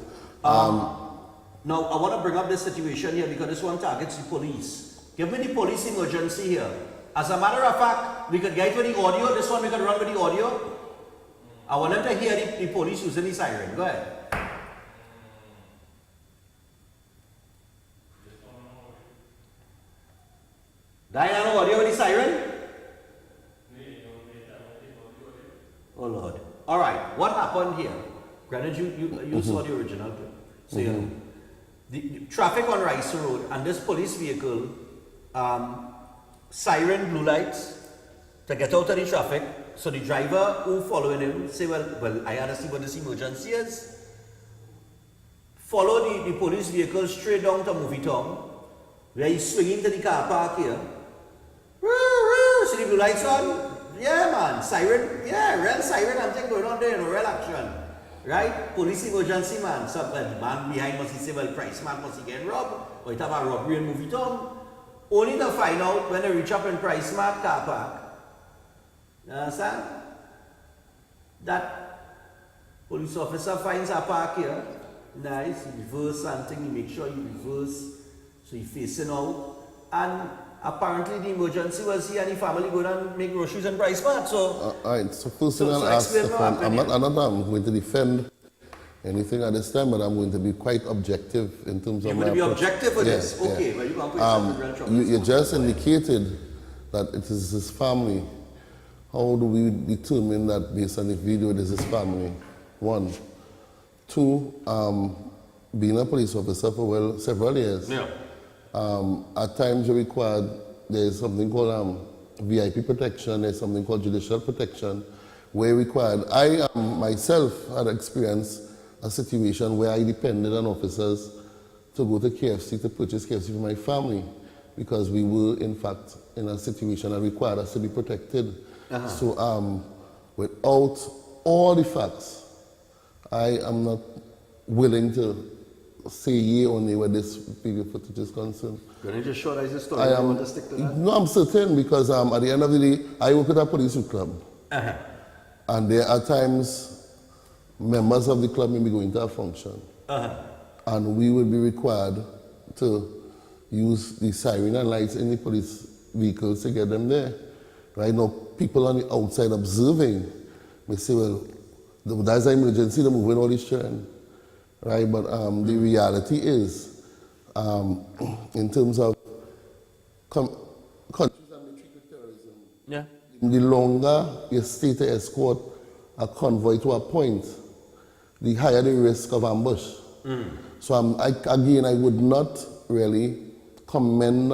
Now, I want to bring up this situation here because this one targets the police. Give me the police emergency here. As a matter of fact, we could get with the audio. This one we could run with the audio. I want them to hear the police using the siren. Go ahead. Diana, audio with the siren? Oh Lord. All right. What happened here? Granted, you saw the original clip. So the traffic on Rice Road and this police vehicle, siren blue lights to get out of the traffic. So the driver who following him say, well, I had to see what this emergency is. Follow the police vehicle straight down to Movie Town, where he's swinging to the car park here. See the blue lights on? Yeah, man, siren, yeah, real siren and thing going on there, no real action. Right? Police emergency, man. So the man behind must say, well, Price man must get robbed, or it have a robbery in Movie Town. Only to find out when they reach up in Price Mart car park. You understand? That police officer finds a park here. Nice, he reverse something, he make sure he reverse. So he facing out. And apparently the emergency was here and the family go down and make groceries in Price Mart. So Alright, so first thing I'll ask Stephan, I'm not going to defend anything at this time, but I'm going to be quite objective in terms of you're going to be objective with this? Okay, well, you're going to put yourself in real trouble. You just indicated that it is his family how do we determine that based on the video this is family? One. Two, being a police officer for several years, at times you're required, there's something called VIP protection, there's something called judicial protection, where required. I myself had experienced a situation where I depended on officers to go to KFC to purchase KFC for my family because we were in fact in a situation that required us to be protected. So without all the facts, I am not willing to say yea or nay where this video footage is concerned. Can you just show us the story? I want to stick to that? No, I'm certain because at the end of the day, I work at a police club. And there are times members of the club may be going to a function. And we will be required to use the siren and lights in the police vehicles to get them there. Right now, people on the outside observing may say, well, that's an emergency, they're moving all these children. Right, but the reality is, in terms of countries that may treat with terrorism, the longer you stay to escort a convoy to a point, the higher the risk of ambush. So I would not really comment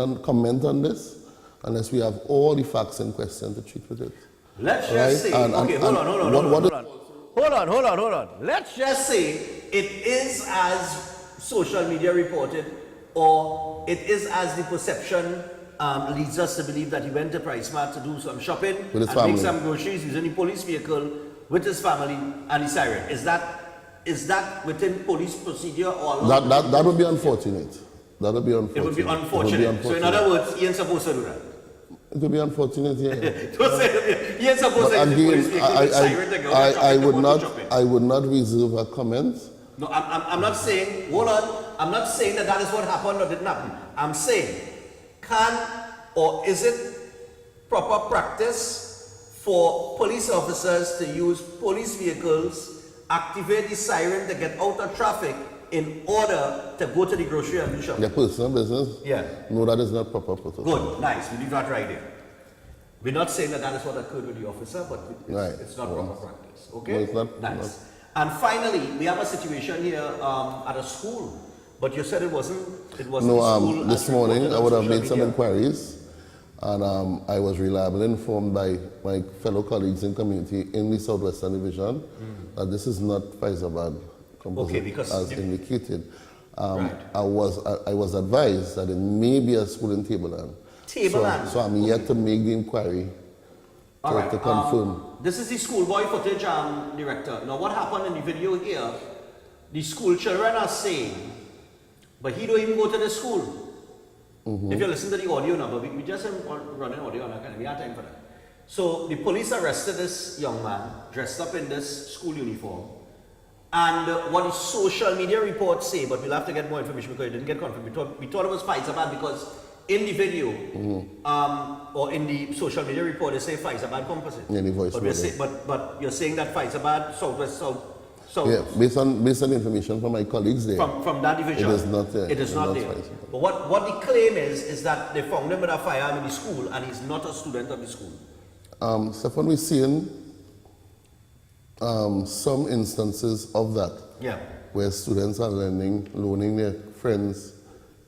on this unless we have all the facts in question to treat with it. Let's just say, hold on. Let's just say it is as social media reported, or it is as the perception leads us to believe that he went to Price Mart to do some shopping and make some groceries using the police vehicle with his family and the siren. Is that within police procedure or that would be unfortunate. That would be unfortunate. It would be unfortunate. So in other words, he ain't supposed to do that. It would be unfortunate, yeah. He ain't supposed to use the police vehicle with siren to go I would not reserve a comment. No, I'm not saying, hold on, I'm not saying that is what happened or didn't happen. I'm saying, or is it proper practice for police officers to use police vehicles, activate the siren to get out of traffic in order to go to the grocery and do shopping? Their personal business? Yeah. No, that is not proper protocol. Good, nice, we leave that right there. We're not saying that is what occurred with the officer, but it's not proper practice. Okay? No, it's not. Nice. Not. And finally, we have a situation here at a school, but you said it wasn't. No, this morning I would have made some inquiries, and I was reliably informed by my fellow colleagues in community in the Southwestern Division that this is not Faizabad composite as indicated. I was advised that it may be a school in Tableland. So I'm yet to make the inquiry to confirm. This is the schoolboy footage, director. Now what happened in the video here, the school children are saying, but he don't even go to the school. If you listen to the audio now, but we just running audio on that, we have time for that. So the police arrested this young man dressed up in this school uniform. And what the social media reports say, but we'll have to get more information because we didn't get confirmed. We thought it was Faizabad because in the video or in the social media report they say Faizabad composite. Yeah, the voice but you're saying that Faizabad Southwest South. Yeah, based on information from my colleagues there. From that division. It is not there. It is not there. But what the claim is that they found him with a firearm in the school and he's not a student of the school. Stephan, we're seeing some instances of that. Yeah. Where students are loaning their friends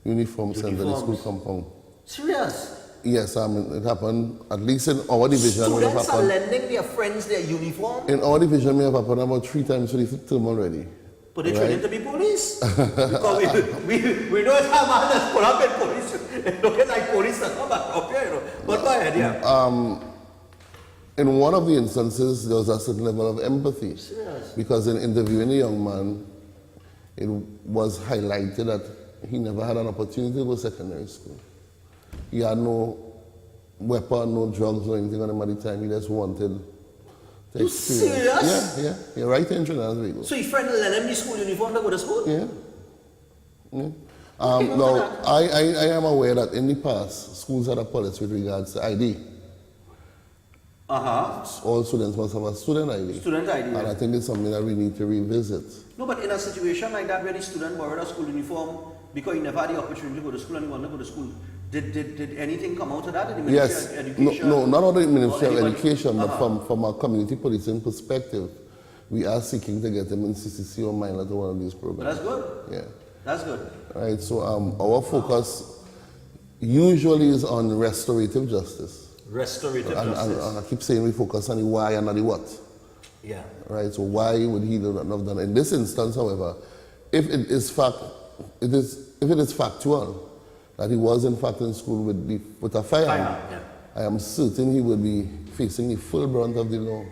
uniforms under the school compound. Serious? Yes, it happened at least in our division. Students are lending their friends their uniform? In our division, we have happened about 3 times for the term already. But they're training to be police. Because we know it's how man that's put up in police. Looking like police that's not back up here, you know. But go ahead, yeah. In one of the instances, there was a certain level of empathy. Serious? Because in interviewing the young man, it was highlighted that he never had an opportunity to go to secondary school. He had no weapon, no drugs or anything on him at the time. He just wanted to experience. Serious? Yeah. You're right in Trinidad and Tobago. So your friend lent him the school uniform to go to school? Yeah. Now, I am aware that in the past, schools had a policy with regards to ID. All students must have a student ID. Student ID. And I think it's something that we need to revisit. No, but in a situation like that where the student borrowed a school uniform because he never had the opportunity to go to school and he wanted to go to school, Did anything come out of that? Did the Yes. Ministry of Education? No, not out of the Ministry of anybody? Education, but from a community policing perspective, we are seeking to get them in CCC or minor to one of these programs. That's good. Yeah. That's good. Right, so our focus usually is on restorative justice. Restorative And I keep saying we focus on the why and not the what. Yeah. Right, so why would he not have done it? In this instance, however, if it is factual that he was in fact in school with a firearm, I am certain he would be facing the full brunt of the law,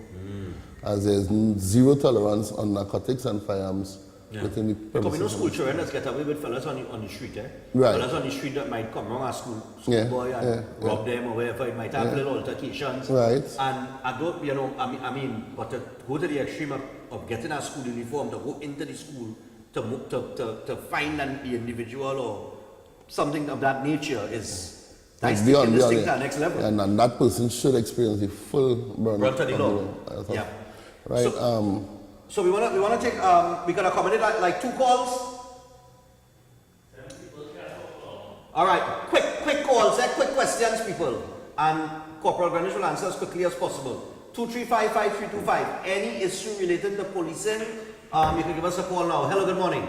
as there is zero tolerance on narcotics and firearms within the premises. Because we know school children that get away with fellas on the street, Right. Fellas on the street that might come wrong at school boy and rob them or whatever. It might have little altercations. Right. And I don't, I mean, but to go to the extreme of getting a school uniform, to go into the school, to find an individual or something of that nature is that's taking this thing to the next level. And that person should experience the full brunt of the law. Yeah. Right. So we wanna take we can accommodate like 2 calls. All right, quick calls, quick questions, people, and Corporal Greenwich will answer as quickly as possible. 235-5325. Any issue related to policing? You can give us a call now. Hello, good morning.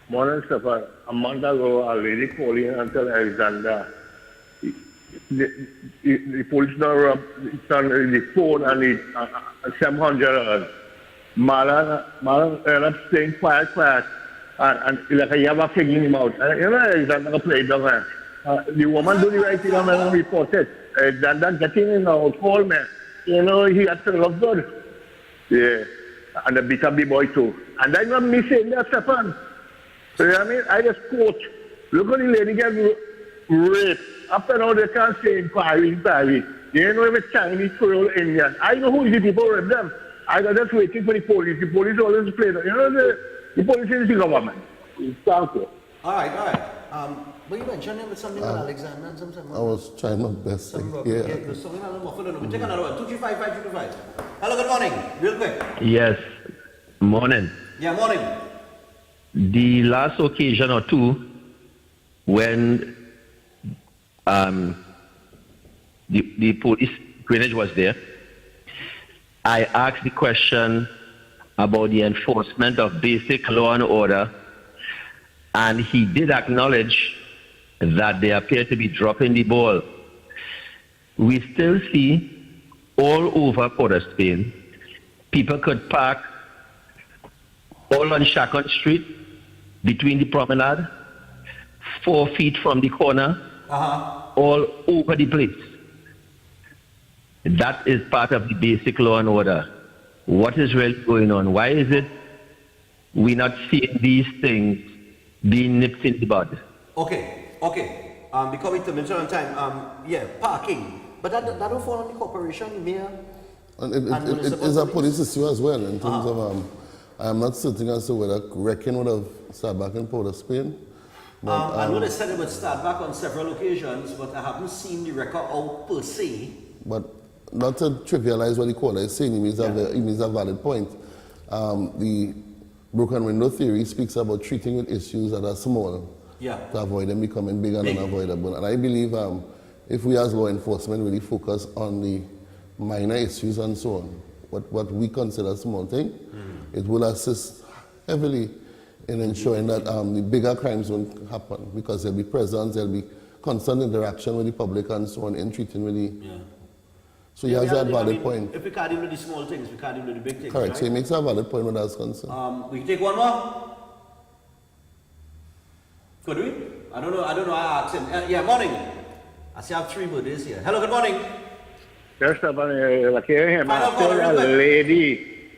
Morning, Stephan. A month ago, a lady called in and told Alexander the police now robbed the phone and the $700. Malan ended up staying quiet, and like a yabba figuring him out. Alexander played down there. The woman do the right thing and reported. Alexander getting in now, call me. He had to look good. Yeah. And the beat up the boy too. And that's not me saying that, Stephan. So, you know what I mean? I just quote, look at the lady get raped. After now, they can't say inquiry. You know, if it's Chinese, Creole, Indian. I know who the people rape them. I was just waiting for the police. The police always play that. You know, the police is the government. Thank you. All right. But you mentioned him with something on Alexander and something. I was trying my best. Yeah. There's something on the We take another one. 235-5225. Hello, good morning. Real quick. Yes. Morning. Yeah, morning. The last occasion or two when the police Greenwich was there, I asked the question about the enforcement of basic law and order, and he did acknowledge that they appear to be dropping the ball. We still see all over Port of Spain, people could park all on Chacon Street, between the promenade, 4 feet from the corner, all over the place. That is part of the basic law and order. What is really going on? Why is it we're not seeing these things being nipped in the bud? Okay. Becoming to mention on time, parking. But that don't fall on the corporation, the mayor. And it is a police issue as well in terms of I am not certain as to whether Wrecking would have started back in Port of Spain. But, I know they said it would start back on several occasions, but I haven't seen the record out per se. But not to trivialize what the caller is saying, he makes a valid point. The broken window theory speaks about treating with issues that are small to avoid them becoming big and unavoidable. And I believe if we as law enforcement really focus on the minor issues and so on, what we consider a small thing, it will assist heavily in ensuring that the bigger crimes won't happen, because there'll be presence, there'll be constant interaction with the public and so on in treating with the... So he has a valid point. If we can't even do the small things, we can't even do the big things. Correct, right? so he makes a valid point with that concern. We can take one more? Could we? I don't know, I asked him. Morning. I see I have 3 birthdays here. Hello, good morning. Yes, Stephan, like him, I tell a lady,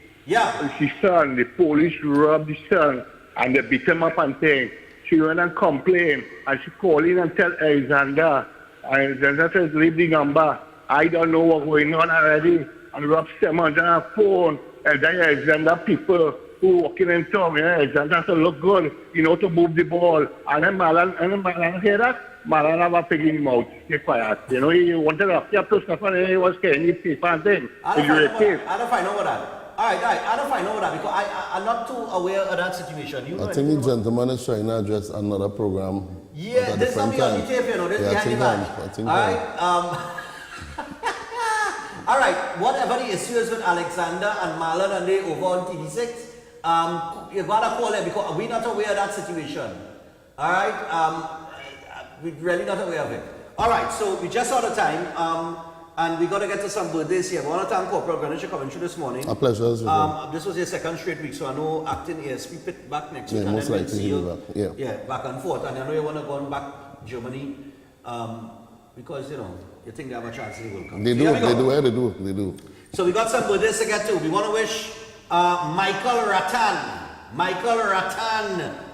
she son, the police robbed the son, and they beat him up and things. She went and complained, and she called in and tell Alexander, and Alexander says, leave the number. I don't know what's going on already, and robbed someone on her phone, and then Alexander people who walking in town, Alexander said, look good, to move the ball, and then Malan hear that? Malan have a pig in his mouth. Stay quiet. He wanted to up to Stephan, he was carrying his paper and thing. I don't find out about that. All right. I don't find out about that because I'm not too aware of that situation. I think the gentleman is trying to address another program Yeah, this will be on the tape, you know, this behind the badge. Alright, alright, whatever the issue is with Alexander and Marlon and they over on TV6, you gotta call it because we're not aware of that situation. Alright, we're really not aware of it. Alright, so we just out of time, and we gotta get to some birthdays here. We wanna thank Corporal Greenwich for coming through this morning. A pleasure as well. This was your second straight week, so I know acting ASP pit back next week. Yeah, and most then we'll likely see he'll you. be back. Yeah, back and forth. And I know you wanna go back Germany, because you know, you think they have a chance they will come. They do. So we got some birthdays to get to. We want to wish Michael Rattan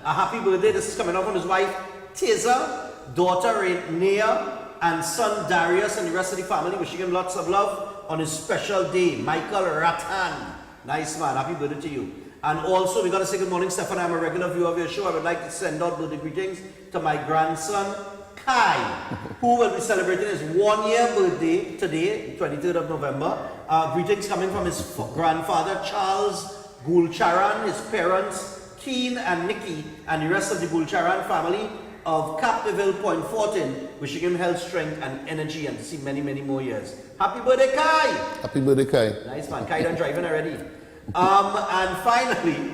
a happy birthday. This is coming off on his wife Teza, daughter Nia, and son Darius, and the rest of the family. Wishing him lots of love on his special day. Michael Rattan. Nice man, happy birthday to you. And also we got to say good morning, Stephan. I'm a regular viewer of your show. I would like to send out birthday greetings to my grandson Kai, who will be celebrating his 1-year birthday today, 23rd of November. Greetings coming from his grandfather, Charles Gulcharan, his parents, Keen and Nikki, and the rest of the Gulcharan family of Capdeville Point Fortin, wishing him health, strength, and energy, and to see many, many more years. Happy birthday, Kai! Happy birthday, Kai. Nice man. Kai done driving already. And finally,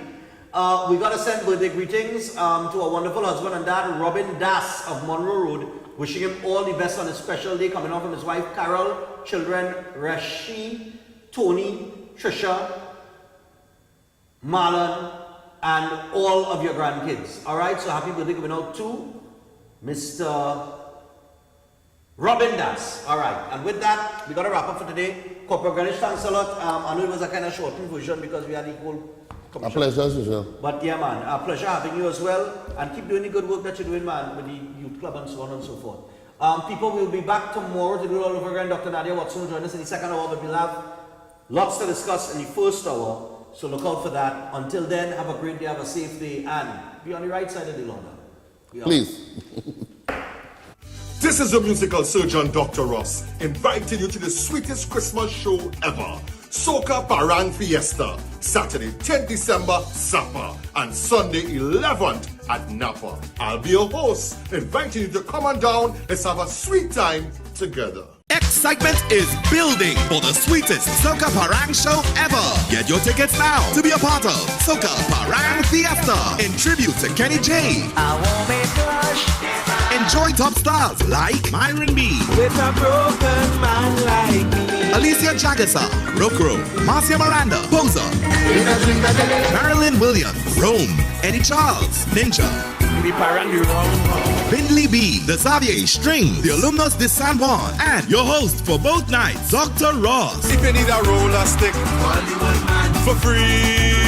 we got to send birthday greetings to our wonderful husband and dad, Robin Das of Monroe Road, wishing him all the best on his special day, coming off from his wife, Carol, children, Rashi, Tony, Trisha, Marlon, and all of your grandkids. All right, so happy birthday coming out to Mr. Robin Das. All right, and with that, we got to wrap up for today. Corporal Greenwich, thanks a lot. I know it was a kind of shortened version because we had equal. A pleasure as usual. But yeah, man, a pleasure having you as well. And keep doing the good work that you're doing, man, with the youth club and so on and so forth. People will be back tomorrow to do it all over again. Dr. Nadia Watson will join us in the second hour, but we'll have lots to discuss in the first hour. So look out for that. Until then, have a great day, have a safe day, and be on the right side of the law now. Please. This is the musical surgeon, Dr. Ross, inviting you to the sweetest Christmas show ever. Soca Parang Fiesta, Saturday 10th December, Sapa, and Sunday 11th at Napa. I'll be your host, inviting you to come on down. Let's have a sweet time together. Excitement is building for the sweetest Soca Parang show ever. Get your tickets now to be a part of Soca Parang Fiesta in tribute to Kenny J. Enjoy top stars like Myron B. With a broken man like me. Alicia Jagasa, Rokro, Marcia Miranda, Poser, Marilyn Williams, Rome, Eddie Charles, Ninja, Bindley B, the Xavier String, the Alumnus de San Juan, and your host for both nights, Dr. Ross. If you need a roller stick for free.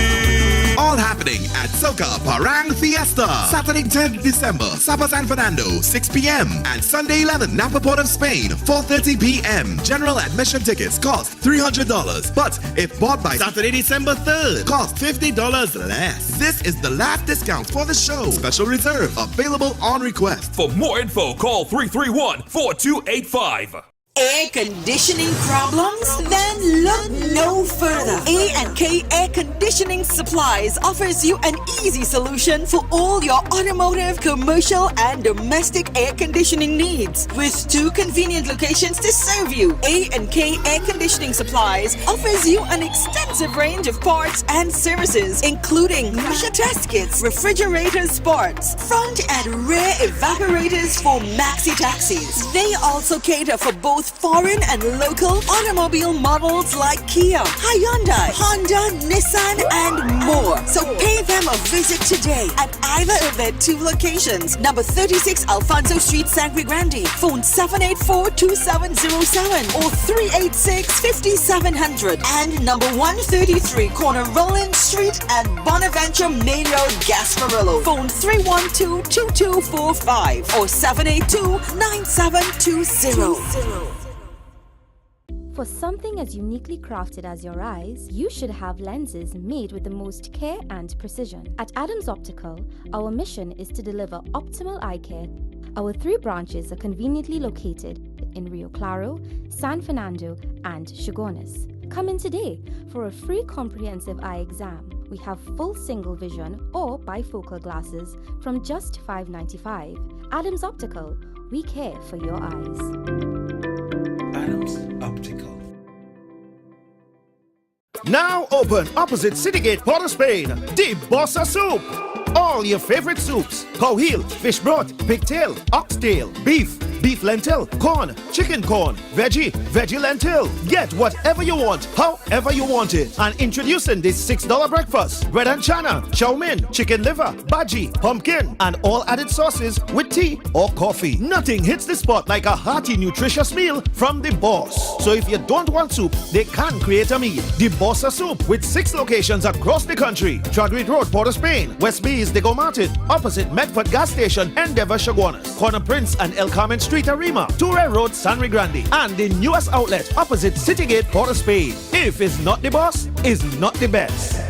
All happening at Soca Parang Fiesta. Saturday 10th December, Sapa San Fernando, 6 p.m. And Sunday 11th, Napa Port of Spain, 4:30 p.m. General admission tickets cost $300. But if bought by Saturday, December 3rd, cost $50 less. This is the last discount for the show. Special reserve available on request. For more info, call 331-4285. Air conditioning problems? Then look no further. A&K Air Conditioning Supplies offers you an easy solution for all your automotive, commercial, and domestic air conditioning needs. With 2 convenient locations to serve you, A&K Air Conditioning Supplies offers you an extensive range of parts and services, including pressure test kits, refrigerator parts, front and rear evaporators for maxi taxis. They also cater for both foreign and local automobile models like Kia, Hyundai, Honda, Nissan, and more. So pay them a visit today at either of their 2 locations. Number 36 Alfonso Street, Sangre Grande. Phone 784-2707 or 386-5700. And number 133 Corner Roland Street and Bonaventure Main Road, Gasparillo. Phone 312-2245 or 782-9720. For something as uniquely crafted as your eyes, you should have lenses made with the most care and precision. At Adams Optical, our mission is to deliver optimal eye care. Our 3 branches are conveniently located in Rio Claro, San Fernando, and Chagones. Come in today for a free comprehensive eye exam. We have full single vision or bifocal glasses from just $5.95. Adams Optical. We care for your eyes. Adams Optical. Now open opposite Citygate, Port of Spain, the Bossa Soup. All your favorite soups: cow heel, fish broth, pigtail, oxtail, beef lentil, corn, chicken corn, veggie lentil. Get whatever you want, however you want it. And introducing this $6 breakfast: bread and chana, chow mein, chicken liver, bhaji, pumpkin, and all added sauces with tea or coffee. Nothing hits the spot like a hearty, nutritious meal from the boss. So if you don't want soup, they can create a meal. The Bossa Soup, with 6 locations across the country: Tradwick Road, Port of Spain; West Bees, Diego Martin, opposite Medford Gas Station, Endeavour, Chaguanas; Corner Prince and El Carmen Street, Arima; Toure Road, San Grande; and the newest outlet opposite Citygate, Port of Spain. If it's not the boss, it's not the best.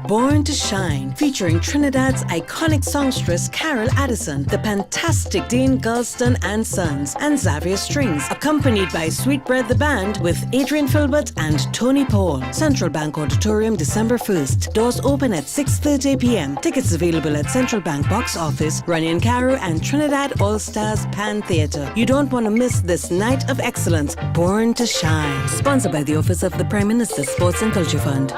Born to Shine, featuring Trinidad's iconic songstress Carol Addison, the fantastic Dean Gulston and Sons, and Xavier Strings, accompanied by Sweetbread the Band with Adrian Filbert and Tony Paul. Central Bank Auditorium, December 1st. Doors open at 6:30 p.m. Tickets available at Central Bank Box Office, Runyon Caro, and Trinidad All Stars Pan Theatre. You don't want to miss this night of excellence. Born to Shine. Sponsored by the Office of the Prime Minister's Sports and Culture Fund.